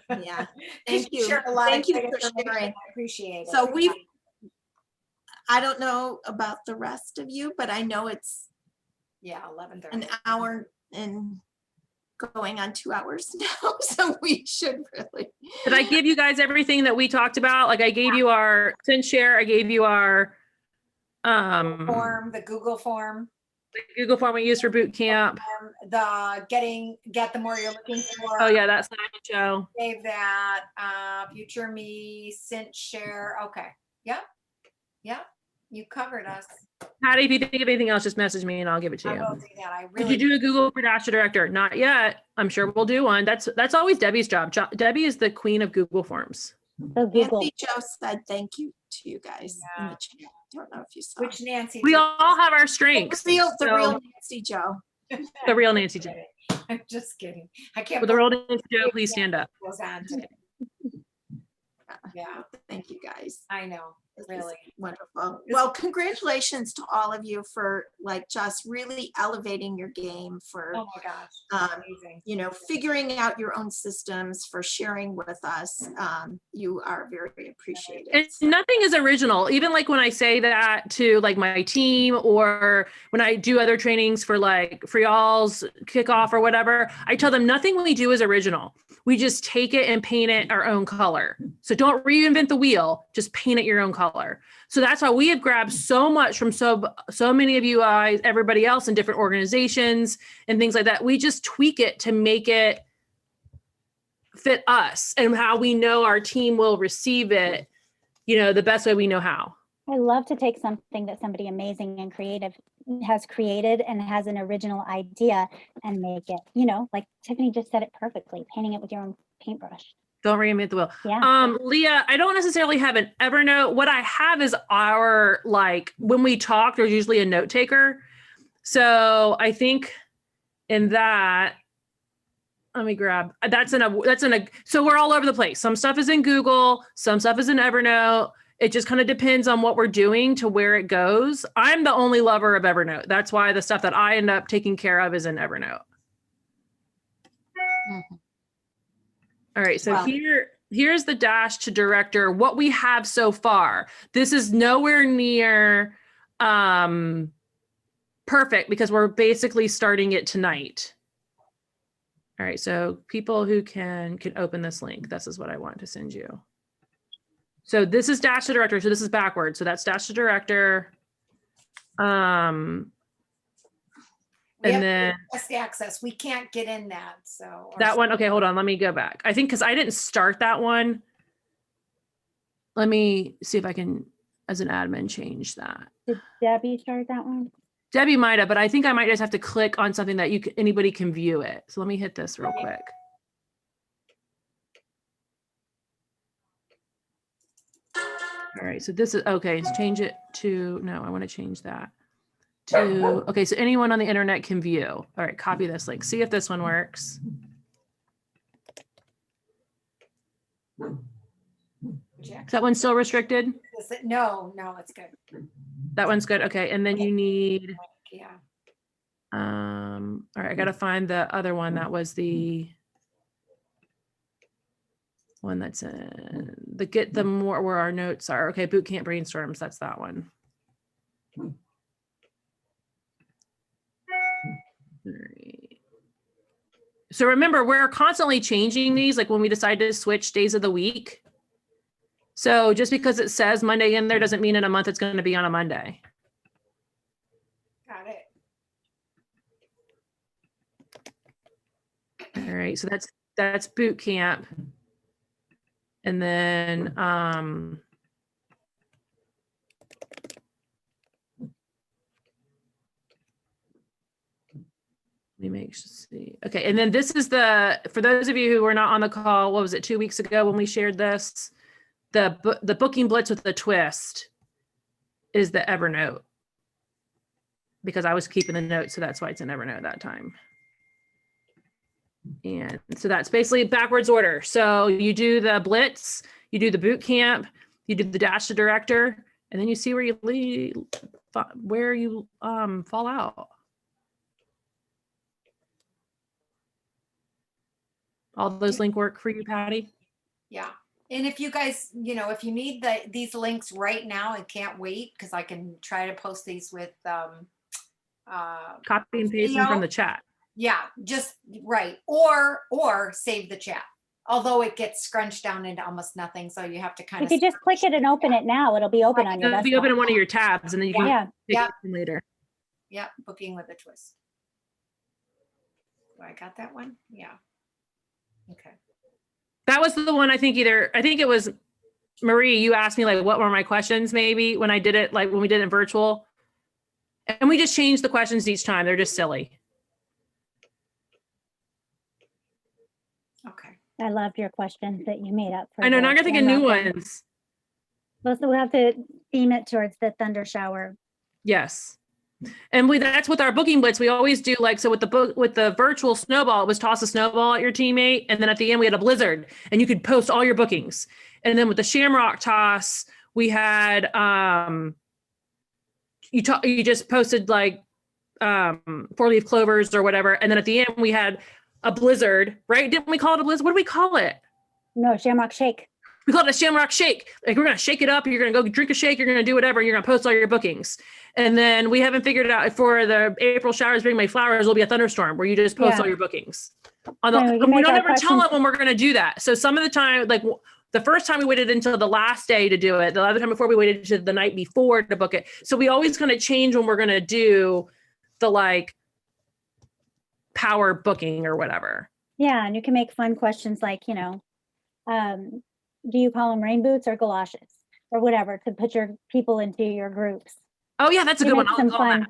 Yeah. Thank you. Thank you for sharing. I appreciate it. So I don't know about the rest of you, but I know it's 11:30. an hour and going on 2 hours now. So we should really. Did I give you guys everything that we talked about? Like I gave you our send share, I gave you our the Google form. The Google form we use for boot camp. Get the more you're looking for. Oh yeah, that's slideshow. Save that. Future me, Cint share. Okay. Yep. You covered us. Patty, if you think of anything else, just message me and I'll give it to you. I will do that. Did you do a Google Production Director? Not yet. I'm sure we'll do one. That's always Debbie's job. Debbie is the queen of Google Forms. So Google. Nancy Jo said thank you to you guys in the chat. I don't know if you saw. Which Nancy? We all have our strengths. The real Nancy Jo. The real Nancy Jo. I'm just kidding. I can't. With the real Nancy Jo, please stand up. Goes on today. Yeah. Thank you guys. I know. This is Really. wonderful. Well, congratulations to all of you for like just really elevating your game, for Oh my gosh. Amazing. you know, figuring out your own systems, for sharing with us. You are very appreciated. And nothing is original. Even like when I say that to like my team, or when I do other trainings for like free alls kickoff or whatever, I tell them nothing we do is original. We just take it and paint it our own color. So don't reinvent the wheel, just paint it your own color. So that's why we have grabbed so much from so many of you guys, everybody else in different organizations and things like that. We just tweak it to make it fit us and how we know our team will receive it, you know, the best way we know how. I love to take something that somebody amazing and creative has created and has an original idea and make it, you know, like Tiffany just said it perfectly, painting it with your own paintbrush. Don't reinvent the wheel. Yeah. Leah, I don't necessarily have an Evernote. What I have is our, like, when we talk, there's usually a note taker. So I think in that, let me grab, so we're all over the place. Some stuff is in Google, some stuff is in Evernote. It just kind of depends on what we're doing to where it goes. I'm the only lover of Evernote. That's why the stuff that I end up taking care of is in Evernote. Mhm. All right, so Wow. here's the dash to director, what we have so far. This is nowhere near perfect because we're basically starting it tonight. All right, so people who can open this link. This is what I want to send you. So this is dash to director. So this is backwards. So that's dash to director. We And have then request access. We can't get in that. So or that one. Okay, hold on. Let me go back. I think because I didn't start that one. Let me see if I can, as an admin, change that. Did Debbie start that one? Debbie might have, but I think I might just have to click on something that anybody can view it. So let me hit this real quick. All right, so this is, okay, let's change it to, no, I want to change that to, okay, so anyone on the internet can view. All right, copy this link. See if this one works. Is that one still restricted? No, it's good. That one's good. Okay, and then you need, Yeah. all right, I got to find the other one. That was the one that's in the get the more where our notes are. Okay, boot camp brainstorms. That's that one. All right. So remember, we're constantly changing these, like when we decide to switch days of the week. So just because it says Monday in there doesn't mean in a month it's going to be on a Monday. Got it. All right, so that's boot camp. And then let me see. Okay, and then this is for those of you who were not on the call, what was it, 2 weeks ago when we shared this? The booking blitz with the twist is the Evernote, because I was keeping the notes, so that's why it's in Evernote that time. And so that's basically backwards order. So you do the blitz, you do the boot camp, you do the dash to director, and then you see where you fall out. All those link work for you, Patty? Yeah. And if you guys, if you need these links right now and can't wait, because I can try to post these with Copy and paste them from the chat. Yeah, just right. Or save the chat. Although it gets scrunched down into almost nothing. So you have to kind If of. you just click it and open it now, it'll be open on your It'll be desktop. open in one of your tabs, and then you can pick it from later. Yeah, booking with a twist. I got that one. Yeah. Okay. That was the one I think it was Marie, you asked me like, what were my questions maybe when I did it, like when we did it in virtual. And we just changed the questions each time. They're just silly. Okay. I loved your questions that you made up. I know, now I'm gonna think of new Shamrock. ones. We'll have to theme it towards the thunder shower. Yes. And that's with our booking blitz. We always do like, so with the virtual snowball, it was toss a snowball at your teammate. And then at the end we had a blizzard and you could post all your bookings. And then with the shamrock toss, We had, you just posted like, 4-leaf clovers or whatever. And then at the end we had a blizzard, right? Didn't we call it a blizzard? What do we call it? No, Shamrock Shake. We call it a shamrock shake. Like we're going to shake it up. You're going to go drink a shake. You're going to do whatever. And you're going to post all your bookings. And then we haven't figured out if for the April showers bring May flowers, will be a thunderstorm where you just post all your bookings. On the, Yeah, we can we make don't our ever tell questions- them when we're going to do that. So some of the time, like the first time we waited until the last day to do it. The other time before we waited to the night before to book it. So we always kind of change when we're going to do the like power booking or whatever. Yeah, and you can make fun questions like, you know, do you call them rain boots or galoshes or whatever to put your people into your groups. Oh yeah, that's a good one. I'll call that.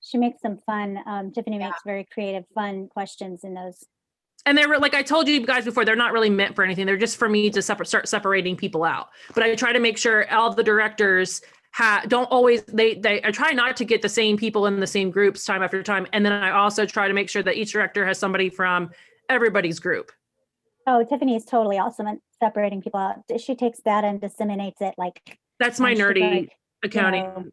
She makes some fun. Tiffany makes very creative, fun questions in those. And they're like I told you guys before, they're not really meant for anything. They're just for me to start separating people out. But I try to make sure all the directors don't always I try not to get the same people in the same groups time after time. And then I also try to make sure that each director has somebody from everybody's group. Oh, Tiffany is totally awesome at separating people out. She takes data and disseminates it like. That's my she's nerdy like, accounting. you know,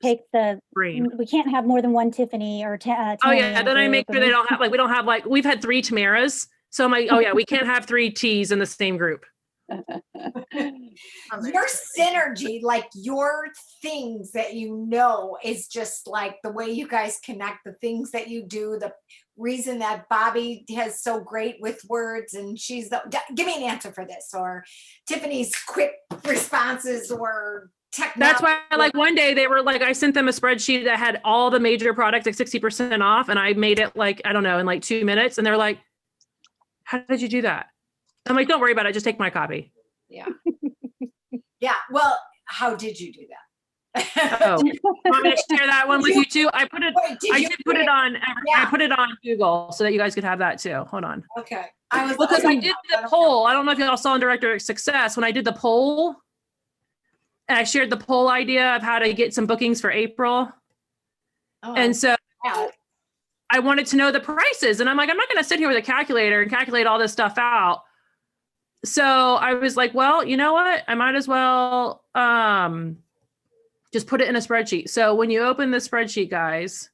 take the brain. We can't have more than one Tiffany or Oh yeah, then I make sure they don't have like we don't have like we've had 3 Tamaras. So I'm like, oh yeah, we can't have 3 T's in the same group. Your synergy, like your things that you know is just like the way you guys connect, the things that you do, the reason that Bobbi has so great with words and she's the, give me an answer for this, or Tiffany's quick responses or technology. That's why like one day they were like, I sent them a spreadsheet that had all the major products like 60% off. And I made it like, I don't know, in like 2 minutes. And they're like, how did you do that? I'm like, don't worry about it. Just take my copy. Yeah. Yeah. Well, how did you do that? Oh, want me to share that one with you too? I put it. Wait, I did put it on. Yeah. I put it on Google so that you guys could have that too. Hold on. Okay. I was Because I did the poll. I don't know if y'all saw in Director of Success when I did the poll, and I shared the poll idea of how to get some bookings for April. Oh, And so yeah. I wanted to know the prices, and I'm like, I'm not going to sit here with a calculator and calculate all this stuff out. So I was like, well, you know what? I might as well just put it in a spreadsheet. So when you open the spreadsheet, guys,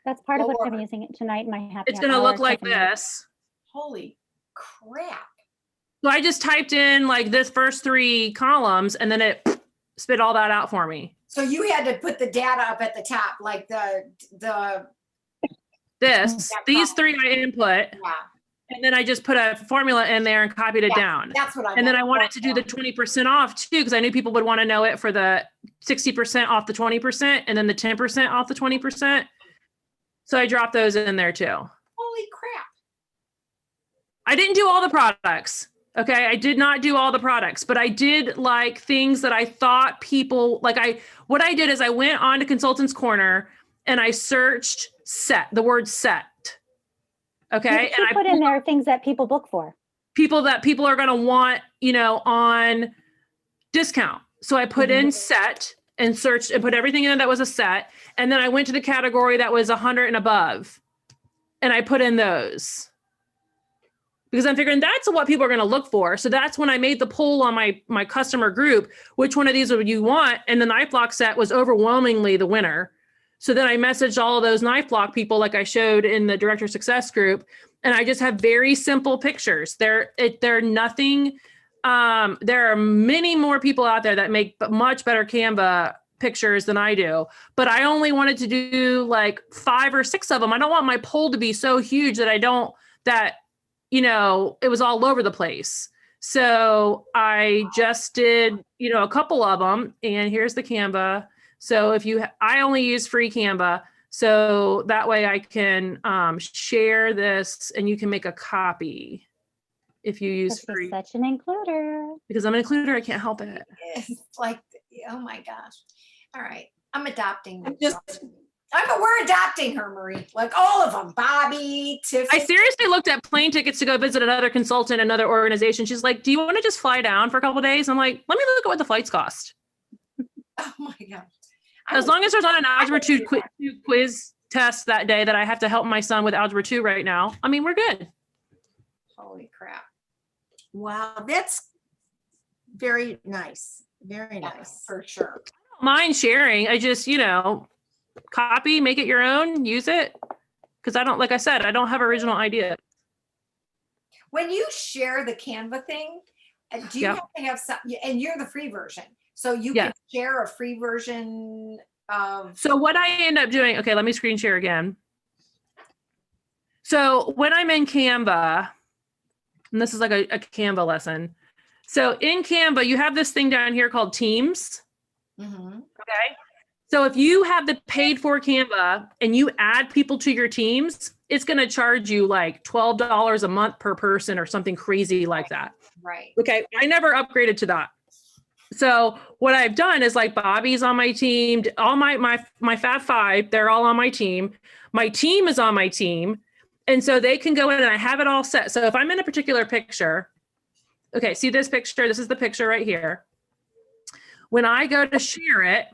That's part of what Lord. I'm using it tonight in my happy. it's going to look like this. Holy crap. So I just typed in like this first 3 columns, and then it spit all that out for me. So you had to put the data up at the top, like These 3 I input, yeah. and then I just put a formula in there and copied it down. That's what I And then meant. I wanted to do the 20% off too, because I knew people would want to know it for the 60% off the 20% and then the 10% off the 20%. So I dropped those in there too. Holy crap. I didn't do all the products. Okay. I did not do all the products, but I did like things that I thought people like. What I did is I went on to Consultants Corner and I searched the word set. Okay. You And I put in there things that people book for. people that people are going to want, on discount. So I put in set and searched and put everything in that was a set. And then I went to the category that was 100 and above. And I put in those. Because I'm figuring that's what people are going to look for. So that's when I made the poll on my customer group, which one of these would you want? And the knife block set was overwhelmingly the winner. So then I messaged all of those knife block people like I showed in the Director Success group. And I just have very simple pictures. They're nothing. There are many more people out there that make much better Canva pictures than I do. But I only wanted to do like 5 or 6 of them. I don't want my poll to be so huge that it was all over the place. So I just did, a couple of them. And here's the Canva. So I only use free Canva. So that way I can share this and you can make a copy if you use She's free. such an includer. Because I'm an includer, I can't help it. It's like, oh my gosh. All right. I'm adopting. Just We're adopting her, Marie. Like all of them. Bobbi, Tiffany. I seriously looked at plane tickets to go visit another consultant, another organization. She's like, do you want to just fly down for a couple of days? I'm like, let me look at what the flights cost. Oh my gosh. As long as there's not an Algebra 2 quiz test that day that I have to help my son with Algebra 2 right now, I mean, we're good. Holy crap. Wow, that's very nice. Very Yeah, nice. for sure. Mind sharing. I just, copy, make it your own, use it. Because I don't, like I said, I don't have original idea. When you share the Canva thing, do you Yep. have to have some, and you're the free version, so you Yeah. can share a free version of, So what I end up doing, okay, let me screen share again. So when I'm in Canva, and this is like a Canva lesson. So in Canva, you have this thing down here called Teams. Mhm. Okay. So if you have the paid for Canva and you add people to your teams, it's going to charge you like $12 a month per person or something crazy like that. Right. Okay. I never upgraded to that. So what I've done is like Bobbi's on my team, all my Fab Five, they're all on my team. My team is on my team. And so they can go in and I have it all set. So if I'm in a particular picture, okay, see this picture? This is the picture right here. When I go to share it,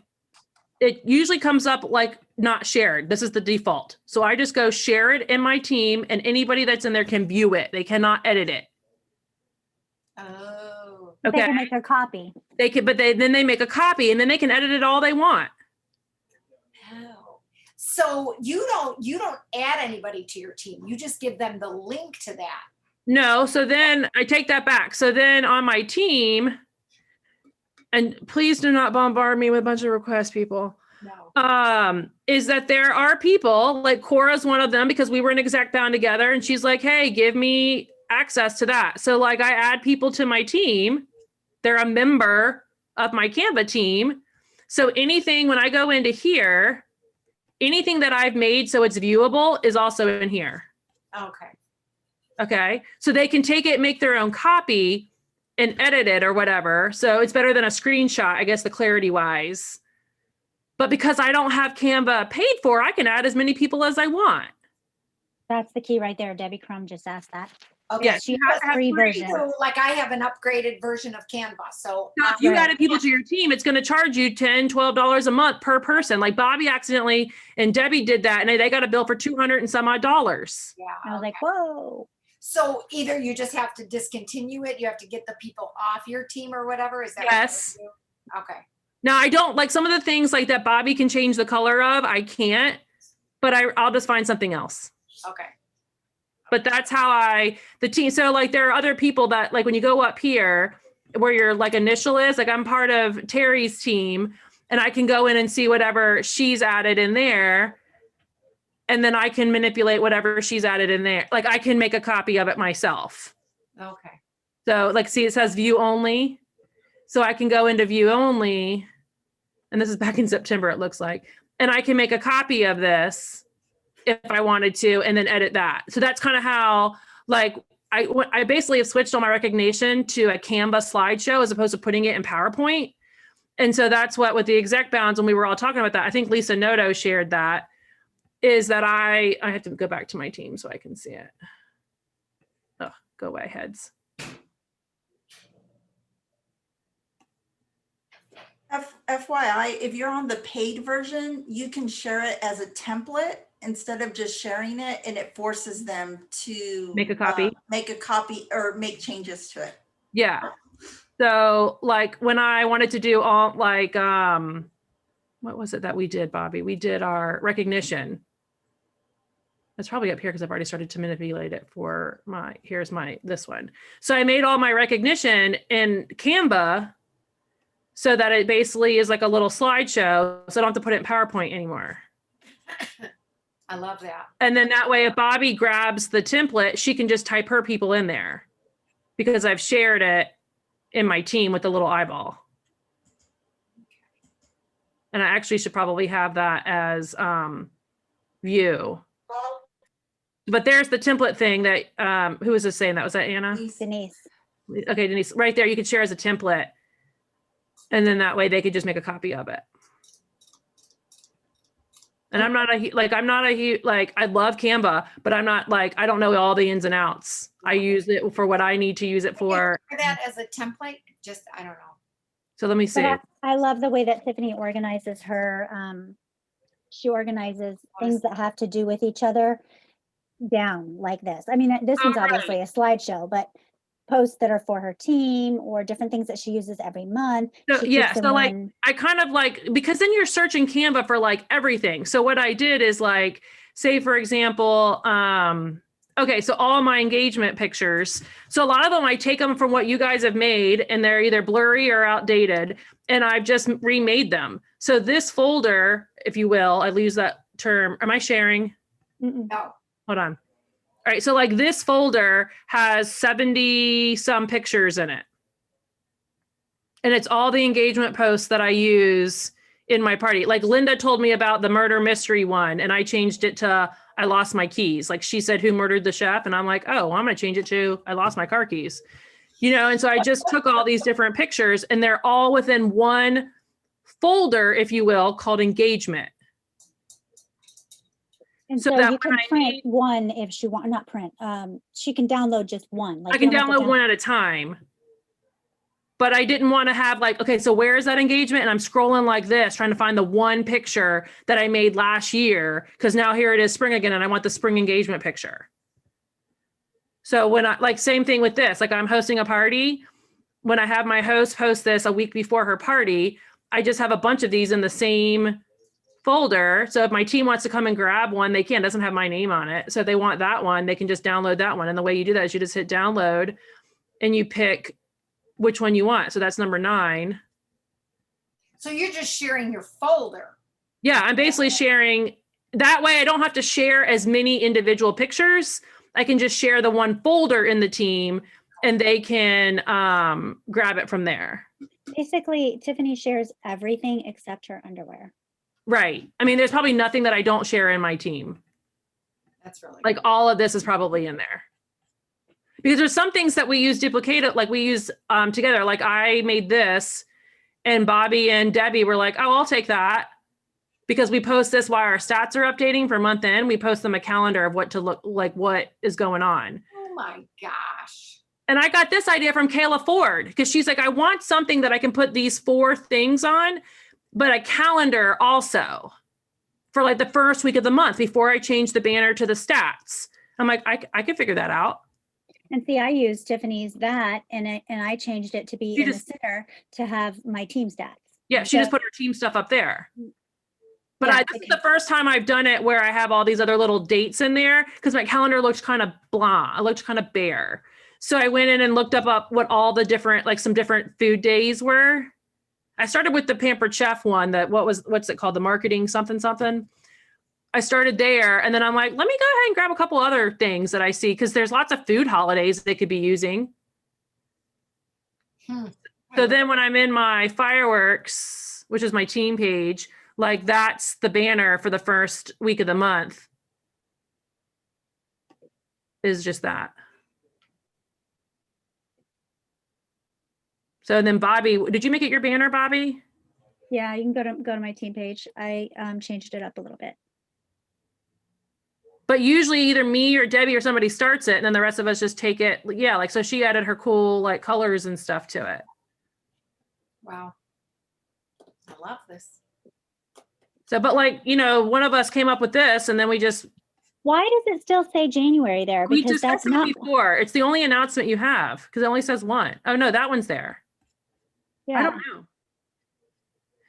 it usually comes up like not shared. This is the default. So I just go share it in my team and anybody that's in there can view it. They cannot edit it. Oh, They Okay. can make their copy. They can, but then they make a copy and then they can edit it all they want. oh. So you don't add anybody to your team. You just give them the link to that. No, so then I take that back. So then on my team, and please do not bombard me with a bunch of requests, people. No. Is that there are people like Cora's one of them because we were in exec bound together and she's like, hey, give me access to that. So like I add people to my team. They're a member of my Canva team. So anything when I go into here, anything that I've made so it's viewable is also in here. Okay. Okay. So they can take it, make their own copy and edit it or whatever. So it's better than a screenshot, I guess, the clarity wise. But because I don't have Canva paid for, I can add as many people as I want. That's the key right there. Debbie Crum just asked that. Okay. Yeah, She you has have to have free free. version. So like I have an upgraded version of Canva. So Now, if you Right. added people to your team, it's going to charge you $10, $12 a month per person. Like Bobbi accidentally and Debbie did that, and they got a bill for $200 and some odd dollars. yeah. I was okay. like, whoa. So either you just have to discontinue it, you have to get the people off your team or whatever. Is that Yes. what you do? Okay. Now, I don't like some of the things like that Bobbi can change the color of. I can't, but I'll just find something else. Okay. But that's how the team. So like there are other people that like when you go up here where your like initial is, like I'm part of Terry's team and I can go in and see whatever she's added in there. And then I can manipulate whatever she's added in there. Like I can make a copy of it myself. Okay. So like, see, it says view only. So I can go into view only. And this is back in September, it looks like. And I can make a copy of this if I wanted to, and then edit that. So that's kind of how, like, I basically have switched all my recognition to a Canva slideshow as opposed to putting it in PowerPoint. And so that's what, with the exec bounds, when we were all talking about that, I think Lisa Noto shared that, is that I have to go back to my team so I can see it. Oh, go away, heads. FYI, if you're on the paid version, you can share it as a template instead of just sharing it, and it forces them to Make a copy? make a copy or make changes to it. Yeah. So like when I wanted to do all like, what was it that we did, Bobbi? We did our recognition. That's probably up here because I've already started to manipulate it for this one. So I made all my recognition in Canva so that it basically is like a little slideshow. So I don't have to put it in PowerPoint anymore. I love that. And then that way, if Bobbi grabs the template, she can just type her people in there because I've shared it in my team with the little eyeball. And I actually should probably have that as view. But there's the template thing that, who was this saying that? Was that Anna? Denise. Okay, Denise, right there, you could share as a template. And then that way they could just make a copy of it. And I'm not I love Canva, but I'm not like, I don't know all the ins and outs. I use it for what I need to use it for. That as a template, just, I don't know. So let me see. But I love the way that Tiffany organizes her, she organizes things that have to do with each other down like this. I mean, this one's right. obviously a slideshow, but posts that are for her team or different things that she uses every month. So She yeah, keeps in so like one- I kind of like, because then you're searching Canva for like everything. So what I did is like, say for example, okay, so all my engagement pictures. So a lot of them, I take them from what you guys have made and they're either blurry or outdated and I've just remade them. So this folder, if you will, I use that term. Am I sharing? Mm-mm. No. Hold on. All right. So like this folder has 70 some pictures in it. And it's all the engagement posts that I use in my party. Like Linda told me about the murder mystery one and I changed it to I lost my keys. Like she said, who murdered the chef? And I'm like, oh, well, I'm going to change it to I lost my car keys. You know, and so I just took all these different pictures and they're all within one folder, if you will, called engagement. And so so that you can when I print made- one if she want, not print. She can download just one. Like I you can don't have to download one at a time. But I didn't want to have like, okay, so where is that engagement? And I'm scrolling like this, trying to find the one picture that I made last year. Cause now here it is spring again. And I want the spring engagement picture. So when I like, same thing with this, like I'm hosting a party. When I have my host post this a week before her party, I just have a bunch of these in the same folder. So if my team wants to come and grab one, they can. It doesn't have my name on it. So if they want that one, they can just download that one. And the way you do that is you just hit download and you pick which one you want. So that's number 9. So you're just sharing your folder. Yeah, I'm basically sharing. That way I don't have to share as many individual pictures. I can just share the one folder in the team and they can grab it from there. Basically, Tiffany shares everything except her underwear. Right. I mean, there's probably nothing that I don't share in my team. That's really Like all of this is probably in there. Because there's some things that we use duplicated, like we use together. Like I made this and Bobbi and Debbie were like, oh, I'll take that. Because we post this while our stats are updating for month end. We post them a calendar of what to look like, what is going on. Oh my gosh. And I got this idea from Kayla Ford because she's like, I want something that I can put these 4 things on, but a calendar also for like the first week of the month before I change the banner to the stats. I'm like, I can figure that out. And see, I used Tiffany's that and I changed it to be You in just- the center to have my team stats. Yeah, she just put her team stuff up there. But Yeah, this is the first time I've done it where I have all these other little dates in there because my calendar looked kind of blah. It looked kind of bare. So I went in and looked up what all the different, like some different food days were. I started with the Pampered Chef one that what's it called? The marketing something. I started there and then I'm like, let me go ahead and grab a couple other things that I see because there's lots of food holidays they could be using. So then when I'm in my fireworks, which is my team page, like that's the banner for the first week of the month is just that. So then Bobbi, did you make it your banner, Bobbi? Yeah, you can go to my team page. I changed it up a little bit. But usually either me or Debbie or somebody starts it and then the rest of us just take it. Yeah, like so she added her cool like colors and stuff to it. Wow. I love this. So, but like, you know, one of us came up with this and then we just Why does it still say January there? we Because that's discussed not, it before. It's the only announcement you have because it only says 1. Oh no, that one's there. I yeah. don't know.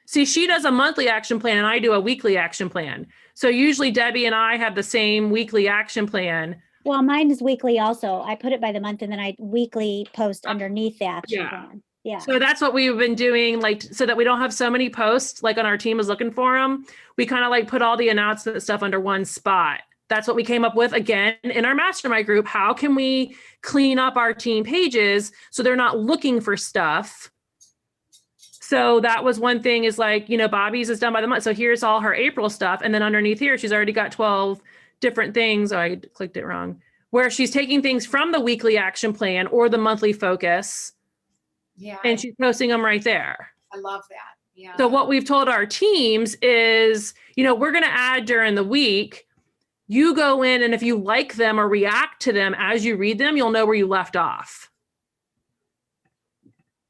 See, she does a monthly action plan and I do a weekly action plan. So usually Debbie and I have the same weekly action plan. Well, mine is weekly also. I put it by the month and then I weekly post underneath the action Yeah. plan. Yeah. So that's what we've been doing, like, so that we don't have so many posts, like on our team is looking for them. We kind of like put all the announcement stuff under one spot. That's what we came up with again in our mastermind group. How can we clean up our team pages so they're not looking for stuff? So that was one thing is like, you know, Bobbi's is done by the month. So here's all her April stuff. And then underneath here, she's already got 12 different things. Oh, I clicked it wrong. Where she's taking things from the weekly action plan or the monthly focus. Yeah. And she's posting them right there. I love that. Yeah. So what we've told our teams is, you know, we're going to add during the week. You go in and if you like them or react to them as you read them, you'll know where you left off.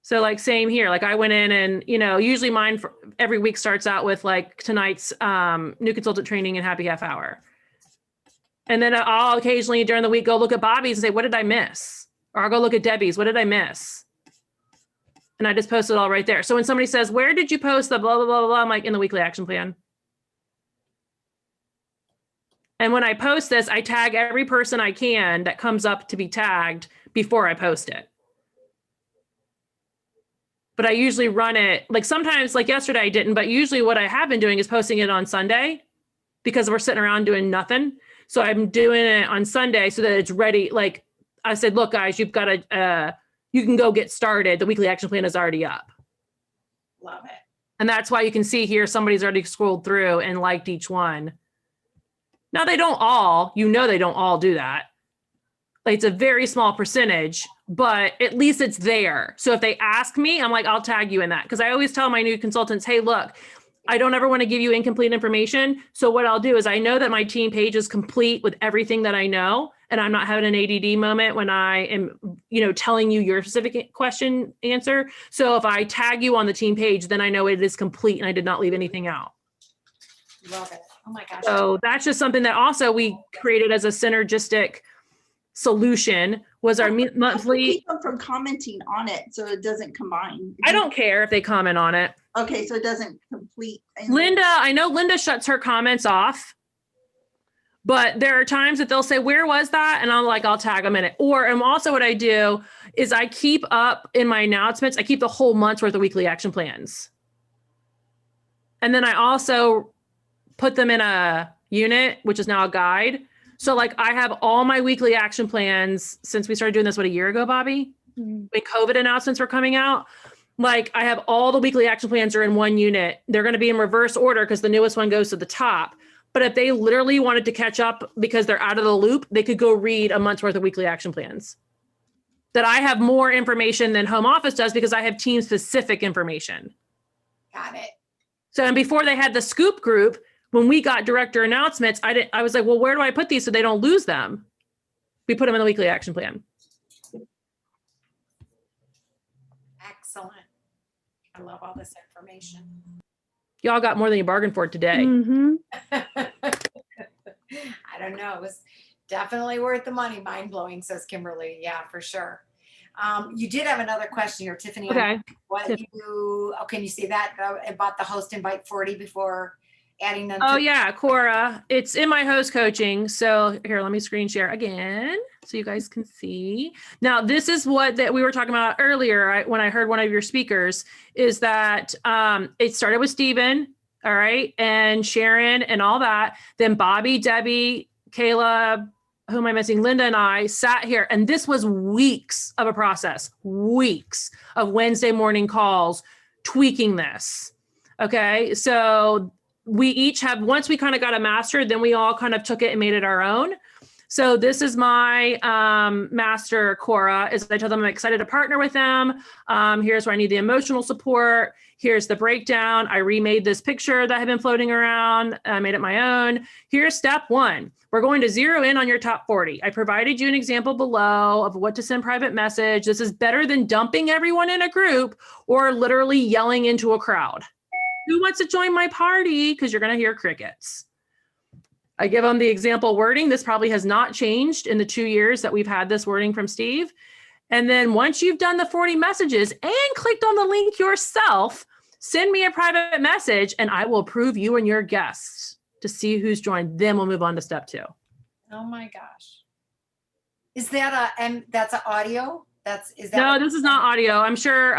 So like same here, like I went in and, you know, usually mine for every week starts out with like tonight's new consultant training and happy half hour. And then I'll occasionally during the week go look at Bobbi's and say, what did I miss? Or I'll go look at Debbie's. What did I miss? And I just post it all right there. So when somebody says, where did you post the blah, blah, blah, blah, I'm like, in the weekly action plan. And when I post this, I tag every person I can that comes up to be tagged before I post it. But I usually run it, like sometimes, like yesterday I didn't, but usually what I have been doing is posting it on Sunday because we're sitting around doing nothing. So I'm doing it on Sunday so that it's ready. Like I said, look, guys, you've got to, you can go get started. The weekly action plan is already up. Love it. And that's why you can see here, somebody's already scrolled through and liked each one. Now they don't all, they don't all do that. Like it's a very small percentage, but at least it's there. So if they ask me, I'm like, I'll tag you in that. Because I always tell my new consultants, hey, look, I don't ever want to give you incomplete information. So what I'll do is I know that my team page is complete with everything that I know. And I'm not having an ADD moment when I am, telling you your specific question answer. So if I tag you on the team page, then I know it is complete and I did not leave anything out. Love it. Oh my gosh. So that's just something that also we created as a synergistic solution was our monthly. Keep them from commenting on it so it doesn't combine. I don't care if they comment on it. Okay, so it doesn't complete. Linda, I know Linda shuts her comments off, but there are times that they'll say, where was that? And I'm like, I'll tag them in it. And also what I do is I keep up in my announcements. I keep the whole month's worth of weekly action plans. And then I also put them in a unit, which is now a guide. So like I have all my weekly action plans since we started doing this, a year ago, Bobbi? When COVID announcements were coming out, like I have all the weekly action plans are in one unit. They're going to be in reverse order because the newest one goes to the top. But if they literally wanted to catch up because they're out of the loop, they could go read a month's worth of weekly action plans. That I have more information than home office does because I have team specific information. Got it. So, and before they had the scoop group, when we got director announcements, I was like, well, where do I put these so they don't lose them? We put them in the weekly action plan. Excellent. I love all this information. Y'all got more than you bargained for today. Mm-hmm. I don't know. It was definitely worth the money. Mind blowing, says Kimberly. Yeah, for sure. You did have another question here, Tiffany. Okay. Can you see that about the host invite 40 before adding them? Oh yeah, Cora, it's in my host coaching. So here, let me screen share again so you guys can see. Now, this is what that we were talking about earlier when I heard one of your speakers is that it started with Stephen, all right, and Sharon and all that. Then Bobbi, Debbie, Kayla, who am I missing? Linda and I sat here, and this was weeks of a process, weeks of Wednesday morning calls, tweaking this. Okay, so we each have, once we kind of got it mastered, then we all kind of took it and made it our own. So this is my master, Cora, is I told them I'm excited to partner with them. Here's where I need the emotional support. Here's the breakdown. I remade this picture that had been floating around. I made it my own. Here's step one. We're going to zero in on your top 40. I provided you an example below of what to send private message. This is better than dumping everyone in a group or literally yelling into a crowd. Who wants to join my party? Because you're going to hear crickets. I give them the example wording. This probably has not changed in the 2 years that we've had this wording from Steve. And then once you've done the 40 messages and clicked on the link yourself, send me a private message and I will approve you and your guests to see who's joined. Then we'll move on to step 2. Oh my gosh. Is that and that's an audio? No, this is not audio. I'm sure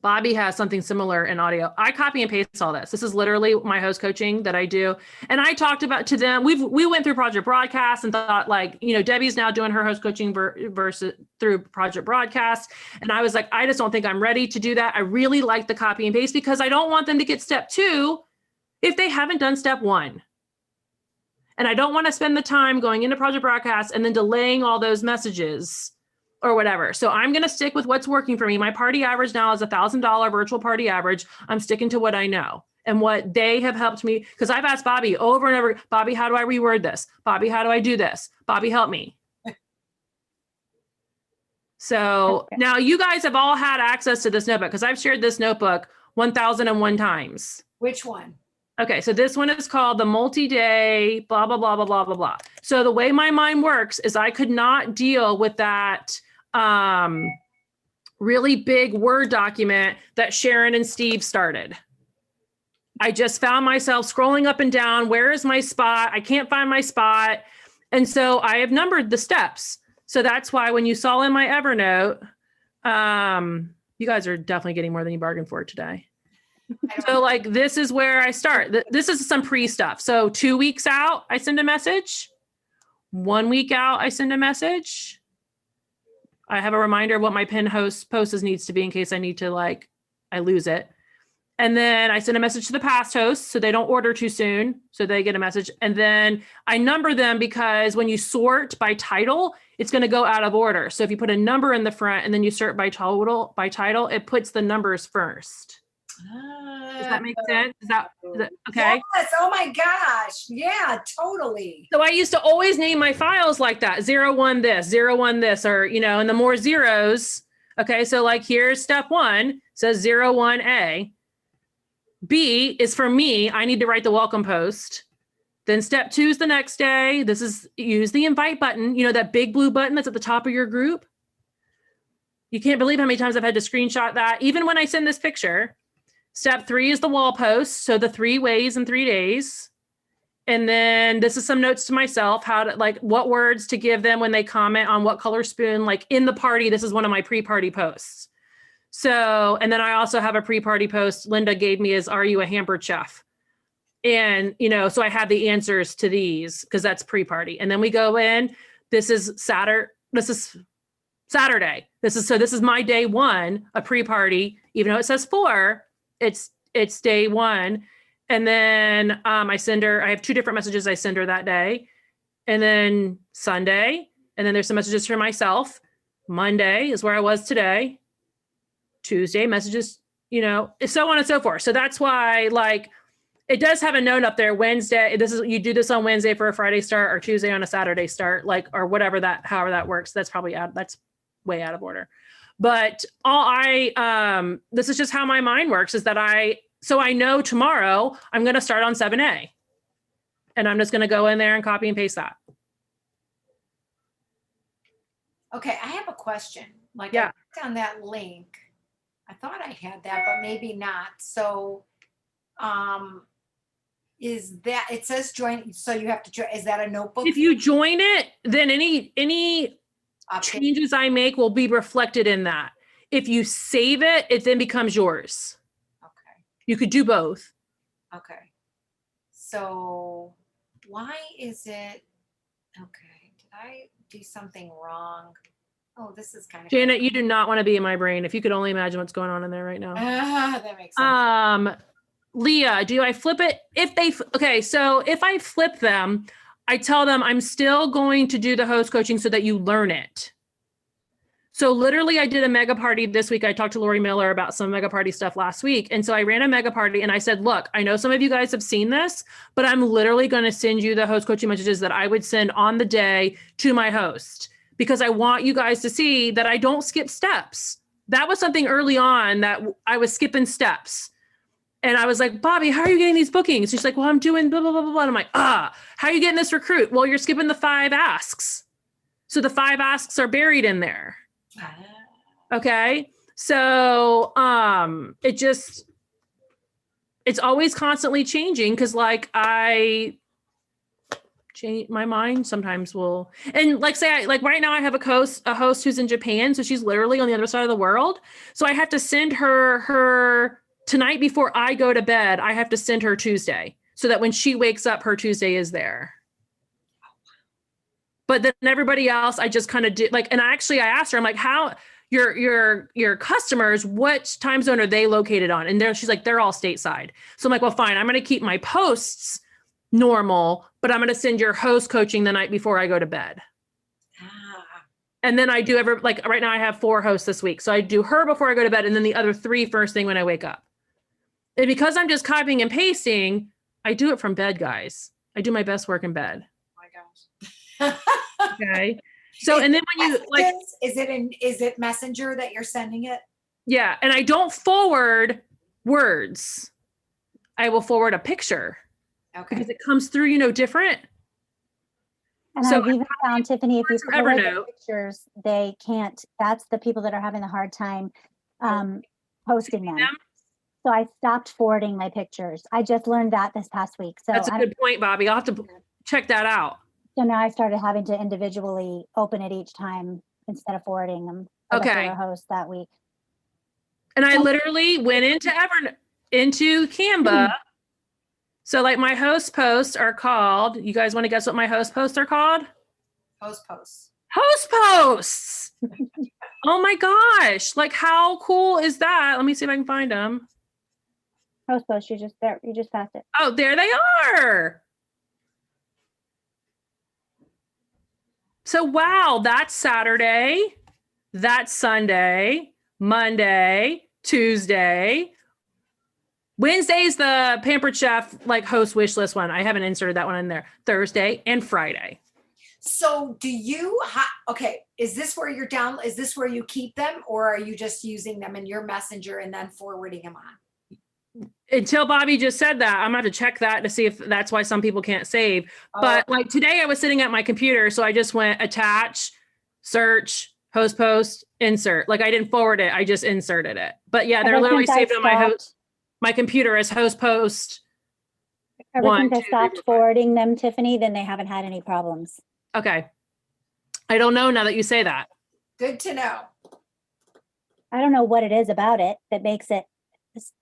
Bobbi has something similar in audio. I copy and paste all this. This is literally my host coaching that I do. And I talked about to them, we went through Project Broadcast and thought like, Debbie's now doing her host coaching versus through Project Broadcast. And I was like, I just don't think I'm ready to do that. I really like the copy and paste because I don't want them to get step 2 if they haven't done step 1. And I don't want to spend the time going into Project Broadcast and then delaying all those messages or whatever. So I'm going to stick with what's working for me. My party average now is $1,000 virtual party average. I'm sticking to what I know and what they have helped me. Because I've asked Bobbi over and over, Bobbi, how do I reword this? Bobbi, how do I do this? Bobbi, help me. So now you guys have all had access to this notebook because I've shared this notebook 1,001 times. Which one? Okay, so this one is called the multi-day, blah, blah, blah, blah, blah, blah, blah. So the way my mind works is I could not deal with that really big Word document that Sharon and Steve started. I just found myself scrolling up and down. Where is my spot? I can't find my spot. And so I have numbered the steps. So that's why when you saw in my Evernote, you guys are definitely getting more than you bargained for today. So like, this is where I start. This is some pre stuff. So 2 weeks out, I send a message. 1 week out, I send a message. I have a reminder of what my pin post needs to be in case I need to I lose it. And then I send a message to the past hosts so they don't order too soon. So they get a message. And then I number them because when you sort by title, it's going to go out of order. So if you put a number in the front and then you sort by title, it puts the numbers first. Does that make sense? Is that okay? Yes. Oh my gosh. Yeah, totally. So I used to always name my files like that. 01 this, 01 this, or, and the more zeros. Okay. So here's step 1 says 01A. B is for me. I need to write the welcome post. Then step 2 is the next day. This is use the invite button. That big blue button that's at the top of your group. You can't believe how many times I've had to screenshot that. Even when I send this picture. Step 3 is the wall post. So the 3 ways in 3 days. And then this is some notes to myself, how to what words to give them when they comment on what color spoon, in the party. This is one of my pre-party posts. So, and then I also have a pre-party post Linda gave me is, are you a hampered chef? And, so I have the answers to these because that's pre-party. And then we go in, this is Saturday. This is my day 1, a pre-party, even though it says 4, it's day 1. And then I have 2 different messages I send her that day. And then Sunday, and then there's some messages for myself. Monday is where I was today. Tuesday messages, so on and so forth. So that's why it does have a note up there. Wednesday, you do this on Wednesday for a Friday start or Tuesday on a Saturday start, or whatever however that works. That's probably that's way out of order. But this is just how my mind works is that I know tomorrow I'm going to start on 7A and I'm just going to go in there and copy and paste that. Okay. I have a question. Yeah. I clicked on that link. I thought I had that, but maybe not. So, is that, it says join, so you have to join, is that a notebook? If you join it, then any changes I make will be reflected in that. If you save it, it then becomes yours. Okay. You could do both. Okay. So why is it, okay, did I do something wrong? Oh, this is kind of. Janet, you do not want to be in my brain. If you could only imagine what's going on in there right now. That makes sense. Leah, do I flip it? So if I flip them, I tell them I'm still going to do the host coaching so that you learn it. So literally I did a mega party this week. I talked to Lori Miller about some mega party stuff last week. And so I ran a mega party and I said, look, I know some of you guys have seen this, but I'm literally going to send you the host coaching messages that I would send on the day to my host, because I want you guys to see that I don't skip steps. That was something early on that I was skipping steps. And I was like, Bobbi, how are you getting these bookings? She's like, well, I'm doing blah, blah, blah, blah. And I'm like, how are you getting this recruit? Well, you're skipping the 5 asks. So the 5 asks are buried in there. Okay. So it's always constantly changing because I change my mind sometimes will, and right now I have a host who's in Japan. So she's literally on the other side of the world. So I have to send her tonight before I go to bed. I have to send her Tuesday so that when she wakes up, her Tuesday is there. But then everybody else, I just kind of do and I asked her, I'm like, how your customers, what time zone are they located on? And she's like, they're all stateside. So I'm like, well, fine. I'm going to keep my posts normal, but I'm going to send your host coaching the night before I go to bed. And then I do right now I have 4 hosts this week. So I do her before I go to bed and then the other 3 first thing when I wake up. And because I'm just copying and pasting, I do it from bed, guys. I do my best work in bed. Oh my gosh. Okay. So, and then when you is it Messenger that you're sending it? Yeah. And I don't forward words. I will forward a picture Okay. because it comes through, different. And So I've even found, Tiffany, if you from forward the Evernote. pictures, they can't, that's the people that are having a hard time posting them. So I stopped forwarding my pictures. I just learned that this past week. So That's a good point, Bobbi. I'll have to check that out. So now I started having to individually open it each time instead of forwarding them. I got Okay. to a host that week. And I literally went into Canva. So like my host posts are called, you guys want to guess what my host posts are called? Post posts. Host posts. Oh my gosh. Like how cool is that? Let me see if I can find them. Host post, you just passed it. Oh, there they are. So wow, that's Saturday, that's Sunday, Monday, Tuesday. Wednesday's the Pampered Chef like host wish list one. I haven't inserted that one in there. Thursday and Friday. So do you, okay, is this where is this where you keep them, or are you just using them in your messenger and then forwarding them on? Until Bobbi just said that, I'm gonna have to check that to see if that's why some people can't save. But like today I was sitting at my computer, so I just went attach, search, host post, insert. Like I didn't forward it, I just inserted it. But yeah, they're literally saved on my computer as host post. Ever since I stopped forwarding them, Tiffany, then they haven't had any problems. Okay. I don't know now that you say that. Good to know. I don't know what it is about it that makes it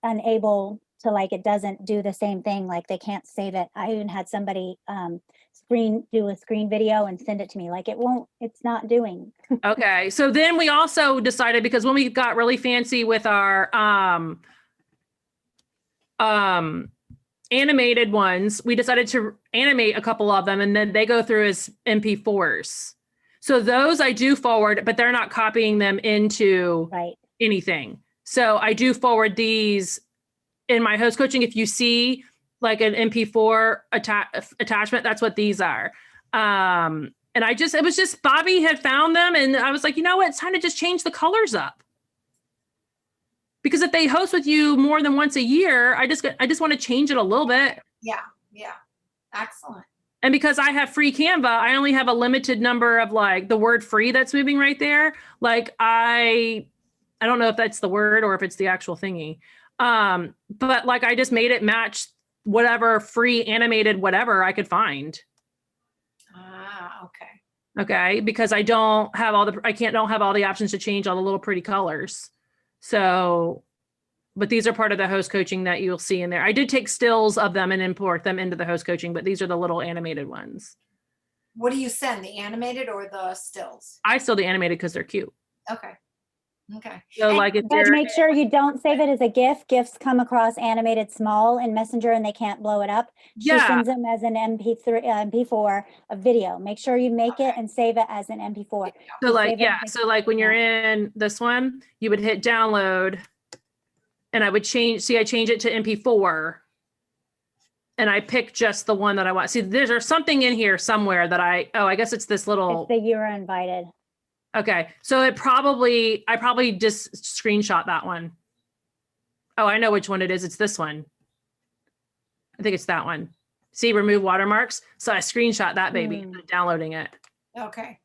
unable to, like, it doesn't do the same thing. Like they can't save it. I even had somebody do a screen video and send it to me. Like it's not doing. Okay. So then we also decided, because when we got really fancy with our animated ones, we decided to animate a couple of them and then they go through as MP4s. So those I do forward, but they're not copying them into anything. So I do forward these in my host coaching. If you see like an MP4 attachment, that's what these are. And it was just Bobbi had found them and I was like, you know what? It's time to just change the colors up. Because if they host with you more than once a year, I just want to change it a little bit. Yeah. Yeah. Excellent. And because I have free Canva, I only have a limited number of like the word free that's moving right there. Like I don't know if that's the word or if it's the actual thingy. But like I just made it match whatever free animated whatever I could find. Okay. Okay. Because I don't have all the options to change all the little pretty colors. So, but these are part of the host coaching that you'll see in there. I did take stills of them and import them into the host coaching, but these are the little animated ones. What do you send, the animated or the stills? I still the animated because they're cute. Okay. Okay. So like but make sure you don't save it as a GIF. GIFs come across animated small in Messenger and they can't blow it up. She sends them as an MP4, a video. Make sure you make it and save it as an MP4. So like, so like when you're in this one, you would hit download and I would change it to MP4 and I pick just the one that I want. See, there's something in here somewhere that I guess it's this little. It's the you were invited. Okay. So I probably just screenshot that one. Oh, I know which one it is. It's this one. I think it's that one. See, remove watermarks. So I screenshot that baby, downloading it. Okay.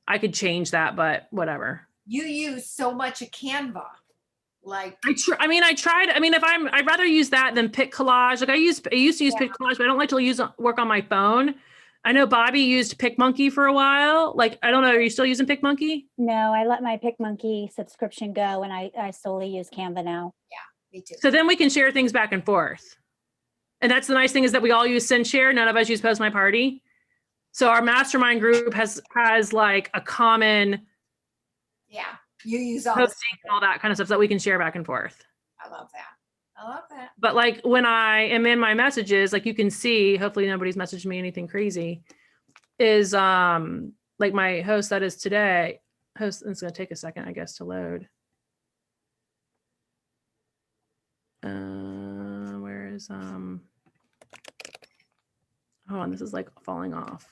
I could change that, but whatever. You use so much of Canva. Like I tried. I'd rather use that than Pic Collage. Like I used to use Pic Collage, but I don't like to work on my phone. I know Bobbi used PicMonkey for a while. Like, I don't know, are you still using PicMonkey? No, I let my PicMonkey subscription go and I solely use Canva now. Yeah, me too. So then we can share things back and forth. And that's the nice thing is that we all use SendShare. None of us use Post My Party. So our mastermind group has like a common you use all posting and all that kind of stuff that we can share back and forth. I love that. But like when I am in my messages, like you can see, hopefully nobody's messaged me anything crazy, is like my host that is today. It's gonna take a second, I guess, to load. Where is hold on, this is like falling off.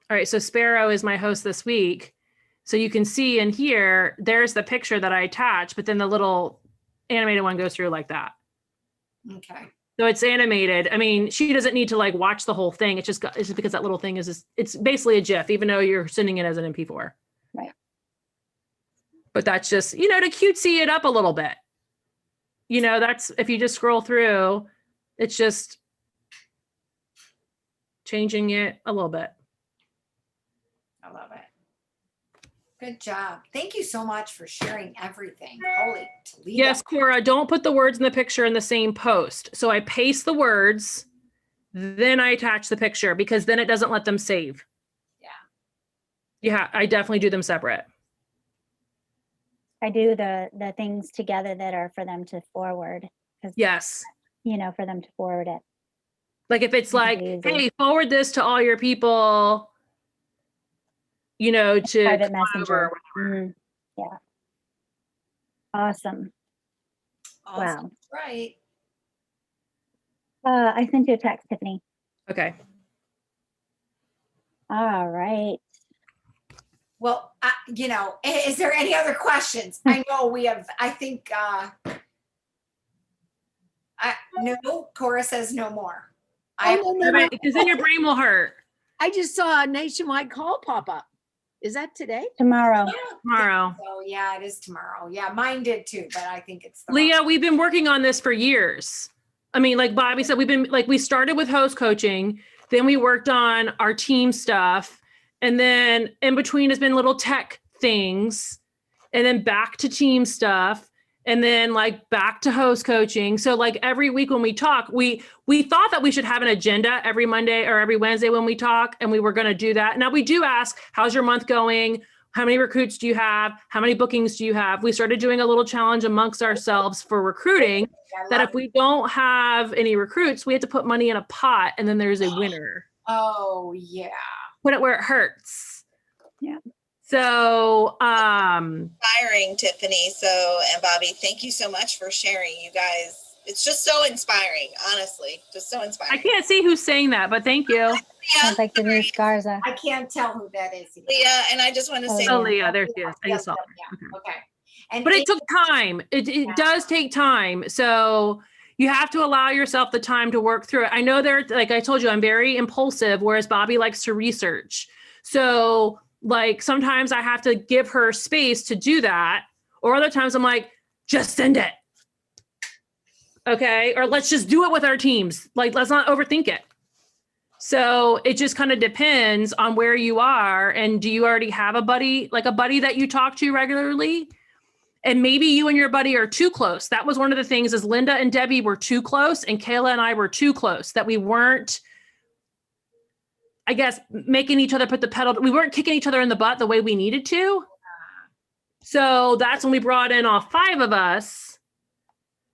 All right, so Sparrow is my host this week. So you can see in here, there's the picture that I attached, but then the little animated one goes through like that. Okay. So it's animated. I mean, she doesn't need to like watch the whole thing. It's just because that little thing it's basically a GIF, even though you're sending it as an MP4. Right. But that's just, to cutesy it up a little bit. That's, if you just scroll through, it's just changing it a little bit. I love it. Good job. Thank you so much for sharing everything. Holy Toledo. Yes, Cora, don't put the words in the picture in the same post. So I paste the words, then I attach the picture because then it doesn't let them save. Yeah. Yeah, I definitely do them separate. I do the things together that are for them to forward. Yes. For them to forward it. Like if it's Make it like, easy. hey, forward this to all your people, to Private come over or messenger. Mhm. Yeah. Awesome. Awesome. Wow. Right. I sent you a text, Tiffany. Okay. All right. Well, is there any other questions? I know we have, I think, no, Cora says no more. No. Because then your brain will hurt I just saw a nationwide call pop up. Is that today? Tomorrow. tomorrow. So yeah, it is tomorrow. Yeah, mine did too, but I think it's the Leah, we've been working on this for years. I mean, like Bobbi said, we started with host coaching, then we worked on our team stuff. And then in between has been little tech things, and then back to team stuff, and then like back to host coaching. So like every week when we talk, we thought that we should have an agenda every Monday or every Wednesday when we talk, and we were going to do that. Now we do ask, how's your month going? How many recruits do you have? How many bookings do you have? We started doing a little challenge amongst ourselves for recruiting that if we don't have any recruits, we have to put money in a pot and then there's a winner. Oh yeah. Put it where it hurts. Yeah. So, Inspiring, Tiffany. And Bobbi, thank you so much for sharing. You guys, it's just so inspiring, honestly, just so I inspiring. can't see who's saying that, but thank you. Sounds like Denise Garza. I can't tell who that is. either. Leah, and I just want to say, Oh, Leah, there she is. I Yeah, just saw. yeah, okay. And But it took time. It does take time. So you have to allow yourself the time to work through it. I know like I told you, I'm very impulsive, whereas Bobbi likes to research. So like sometimes I have to give her space to do that. Or other times I'm like, just send it. Okay. Or let's just do it with our teams. Like, let's not overthink it. So it just kind of depends on where you are. And do you already have a buddy that you talk to regularly? And maybe you and your buddy are too close. That was one of the things is Linda and Debbie were too close and Kayla and I were too close, that we weren't, I guess, making each other put the pedal. We weren't kicking each other in the butt the way we needed to. So that's when we brought in all 5 of us.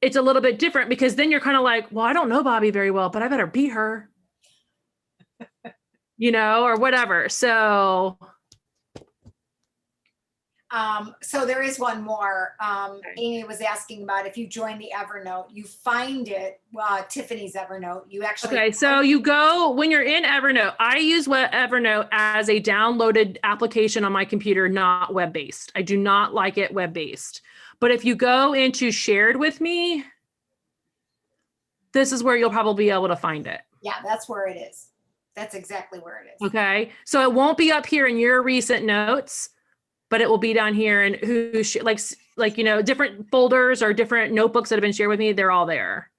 It's a little bit different because then you're kind of like, well, I don't know Bobbi very well, but I better beat her, or whatever. So there is one more. Amy was asking about if you join the Evernote, you find it, Tiffany's Evernote, you actually. Okay, so you go, when you're in Evernote, I use Evernote as a downloaded application on my computer, not web-based. I do not like it web-based. But if you go into shared with me, this is where you'll probably be able to find it. Yeah, that's where it is. That's exactly where it is. Okay, so it won't be up here in your recent notes, but it will be down here and different folders or different notebooks that have been shared with me, they're all there.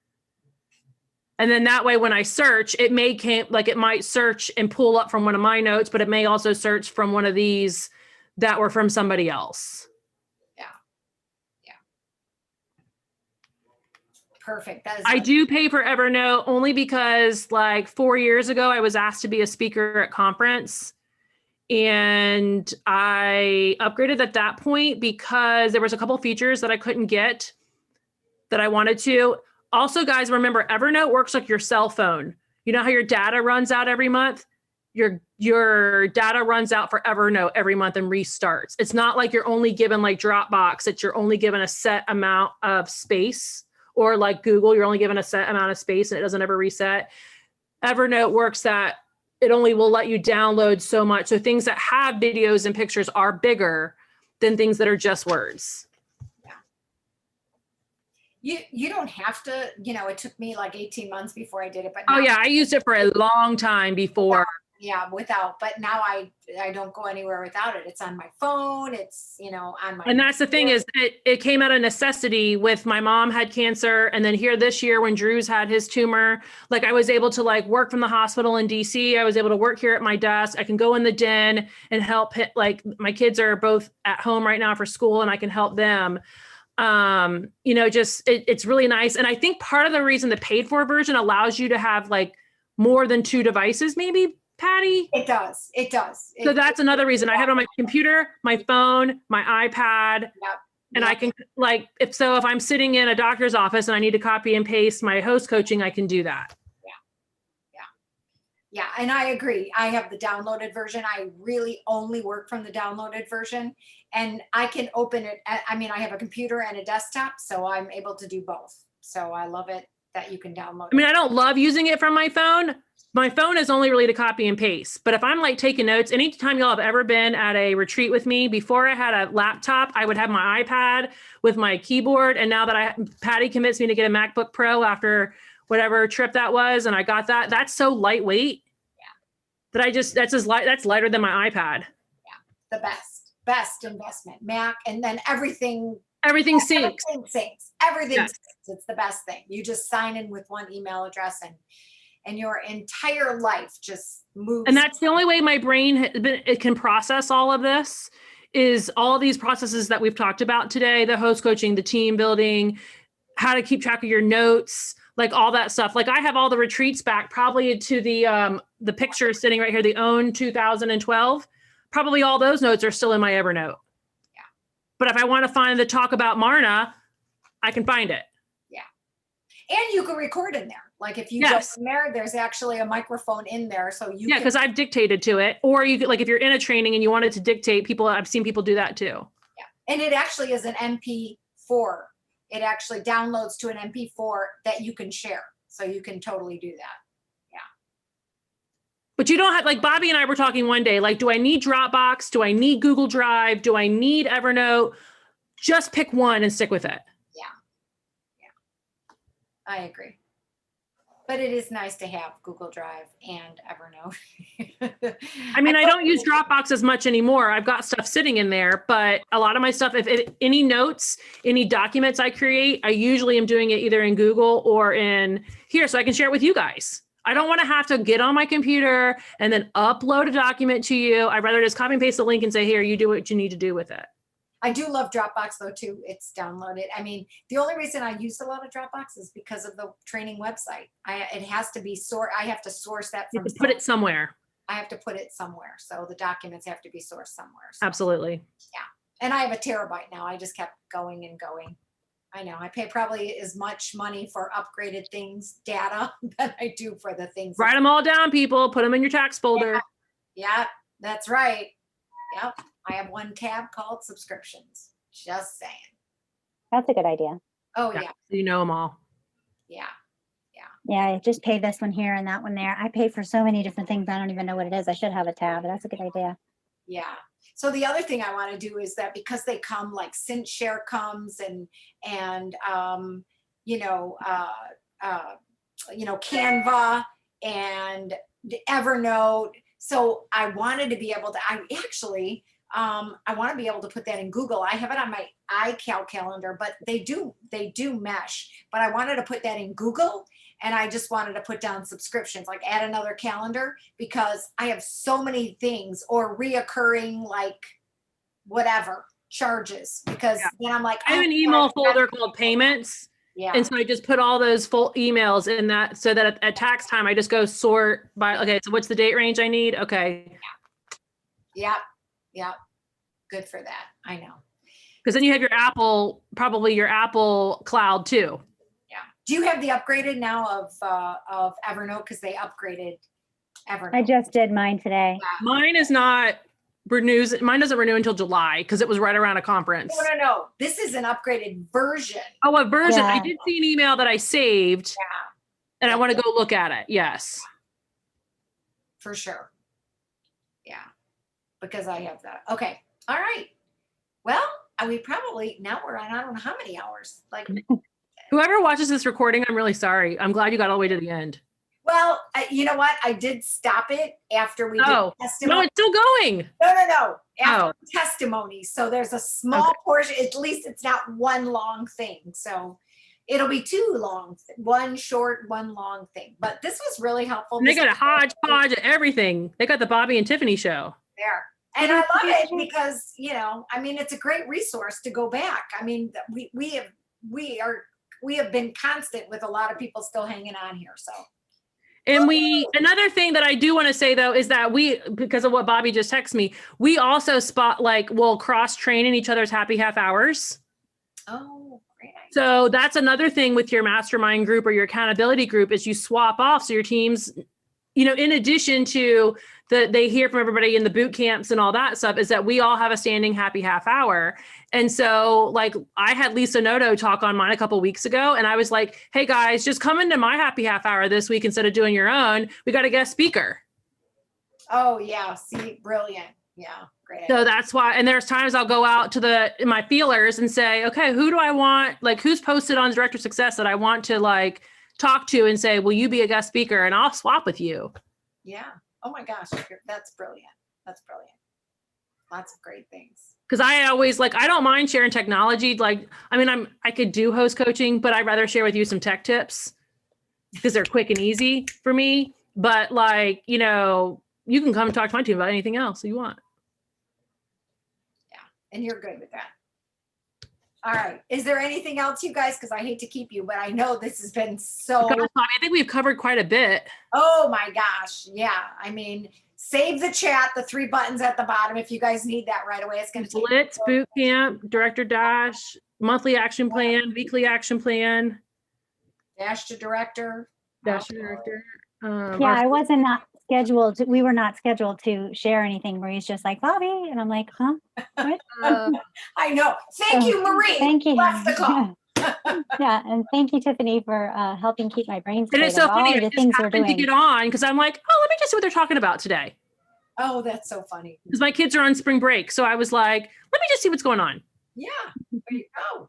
And then that way, when I search, it might search and pull up from one of my notes, but it may also search from one of these that were from somebody else. Yeah. Perfect. That is. I do pay for Evernote only because like 4 years ago, I was asked to be a speaker at conference. And I upgraded at that point because there was a couple features that I couldn't get that I wanted to. Also, guys, remember Evernote works like your cell phone. You know how your data runs out every month? Your data runs out for Evernote every month and restarts. It's not like you're only given like Dropbox, that you're only given a set amount of space, or like Google, you're only given a set amount of space and it doesn't ever reset. Evernote works that it only will let you download so much. So things that have videos and pictures are bigger than things that are just words. You don't have to, it took me like 18 months before I did it, but Oh now, yeah, I used it for a long time before. but now I don't go anywhere without it. It's on my phone. It's, on my. And that's the thing is it came out of necessity with my mom had cancer. And then here this year when Drew's had his tumor, like I was able to like work from the hospital in DC. I was able to work here at my desk. I can go in the den and help like my kids are both at home right now for school and I can help them. It's really nice. And I think part of the reason the paid for version allows you to have like more than 2 devices, maybe, Patty? It does. So that's another reason. I have it on my computer, my phone, my iPad, and I can if I'm sitting in a doctor's office and I need to copy and paste my host coaching, I can do that. Yeah. And I agree. I have the downloaded version. I really only work from the downloaded version and I can open it. I have a computer and a desktop, so I'm able to do both. So I love it that you can download it. I mean, I don't love using it from my phone. My phone is only really to copy and paste. But if I'm like taking notes, anytime y'all have ever been at a retreat with me, before I had a laptop, I would have my iPad with my keyboard. And now that Patty convinced me to get a MacBook Pro after whatever trip that was, and I got that, that's so lightweight. That that's lighter than my iPad. Yeah, the best investment. Mac, and then everything syncs. Everything syncs. It's the best thing. You just sign in with one email address and your entire life just moves. And that's the only way my brain it can process all of this is all these processes that we've talked about today, the host coaching, the team building, how to keep track of your notes, like all that stuff. Like I have all the retreats back probably to the picture sitting right here, the OWN 2012. Probably all those notes are still in my Evernote. Yeah. But if I want to find the talk about Marna, I can find it. Yeah. And you can record in there. Like if you go in there, there's actually a microphone in there. So you because I've dictated to it. Or you could, like if you're in a training and you wanted to dictate, I've seen people do that too. Yeah. And it actually is an MP4. It actually downloads to an MP4 that you can share. So you can totally do that. Yeah. But you don't have, like Bobbi and I were talking one day, like, do I need Dropbox? Do I need Google Drive? Do I need Evernote? Just pick one and stick with it. Yeah. Yeah. I agree. But it is nice to have Google Drive and Evernote. I mean, I don't use Dropbox as much anymore. I've got stuff sitting in there, but a lot of my stuff, if any notes, any documents I create, I usually am doing it either in Google or in here so I can share it with you guys. I don't want to have to get on my computer and then upload a document to you. I'd rather just copy and paste the link and say, here, you do what you need to do with it. I do love Dropbox though too. It's downloaded. I mean, the only reason I use a lot of Dropbox is because of the training website. It has to be I have to source that from. You have to put it somewhere. I have to put it somewhere. So the documents have to be sourced somewhere. So, Absolutely. yeah. And I have a terabyte now. I just kept going and going. I know I pay probably as much money for upgraded data than I do for the things. Write them all down, people. Put them in your tax folder. Yeah, that's right. Yep. I have one tab called subscriptions. Just saying. That's a good idea. Oh yeah. You know them all. Yeah. Yeah, I just pay this one here and that one there. I pay for so many different things. I don't even know what it is. I should have a tab. That's a good idea. Yeah. So the other thing I want to do is that because they come like SynthShare comes and Canva and Evernote. So I wanted to be able to, I want to be able to put that in Google. I have it on my iCal calendar, but they do mesh, but I wanted to put that in Google. And I just wanted to put down subscriptions, like add another calendar, because I have so many things or reoccurring, like whatever charges, because then I'm like, I have an email folder called payments. Yeah. And so I just put all those full emails in that so that at tax time, I just go sort by, okay, so what's the date range I need? Okay. Yeah. Good for that. I know. Because then you have probably your Apple cloud too. Yeah. Do you have the upgraded now of Evernote? Because they upgraded Evernote. I just did mine today. Mine is not renews. Mine doesn't renew until July because it was right around a conference. No. This is an upgraded version. Oh, a version. Yeah. I did see an email that I saved. Yeah. And I want to go look at it. Yes. for sure. Yeah, because I have that. Okay. All right. Well, we probably, now we're on, I don't know how many hours, like, Whoever watches this recording, I'm really sorry. I'm glad you got all the way to the end. well, you know what? I did stop it after we did Oh, testimony. no, it's still going. No. After Oh. testimony. So there's a small Okay. portion, at least it's not one long thing. So it'll be two long, one short, one long thing. But this was really helpful. And they This got a was hodgepodge of everything. They got the Bobbi and Tiffany show. there. And I love it because, you know, I mean, it's a great resource to go back. I mean, we have been constant with a lot of people still hanging on here. So And another thing that I do want to say though, is that because of what Bobbi just texted me, we also we'll cross train in each other's happy half hours. oh, great idea. So that's another thing with your mastermind group or your accountability group is you swap off. So your teams, you know, in addition to they hear from everybody in the boot camps and all that stuff, is that we all have a standing happy half hour. And so like I had Lisa Noto talk on mine a couple of weeks ago, and I was like, hey guys, just come into my happy half hour this week instead of doing your own. We got a guest speaker. Oh yeah, see, brilliant. Yeah, great. So that's why, and there's times I'll go out to my feelers and say, okay, who do I want? Like who's posted on Director Success that I want to like talk to and say, will you be a guest speaker? And I'll swap with you. Yeah. Oh my gosh, that's brilliant. That's brilliant. Lots of great things. Because I always I don't mind sharing technology. Like, I mean, I could do host coaching, but I'd rather share with you some tech tips because they're quick and easy for me. But like, you know, you can come talk to my team about anything else you want. Yeah, and you're good with that. All right. Is there anything else, you guys? Because I hate to keep you, but I know this has been so. Gosh, Bobbi, I think we've covered quite a bit. Oh my gosh. Yeah. I mean, save the chat, the 3 buttons at the bottom if you guys need that right away. It's going to take Blitz, boot camp, director dash, monthly action plan, weekly action plan, dash to director. dash to director. Yeah, we were not scheduled to share anything where he's just like, Bobbi. And I'm like, huh? What? I know. Thank you, Marie. Thank you. Left the call. Yeah, and thank you, Tiffany, for helping keep my brain And straight it's so of all funny. of I the just things we're happened to doing. get on because I'm like, oh, let me just see what they're talking about today. Oh, that's so funny. Because my kids are on spring break. So I was like, let me just see what's going on. Yeah, there you go.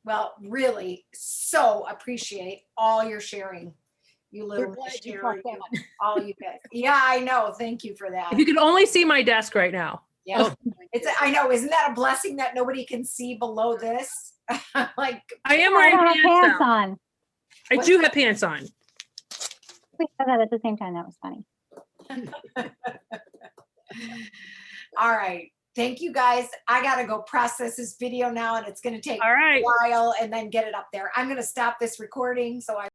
Well, really, so appreciate all your sharing. You little We're glad you missionary, caught that. all you guys. Yeah, I know. Thank you for that. If you could only see my desk right now. Yeah, I know. Isn't that a blessing that nobody can see below this? Like, I am Oh, I wearing don't have pants pants though. on. I do have pants on. We said that at the same time. That was funny. all right. Thank you guys. I got to go process this video now, and it's going to take All right. a while and then get it up there. I'm going to stop this recording so I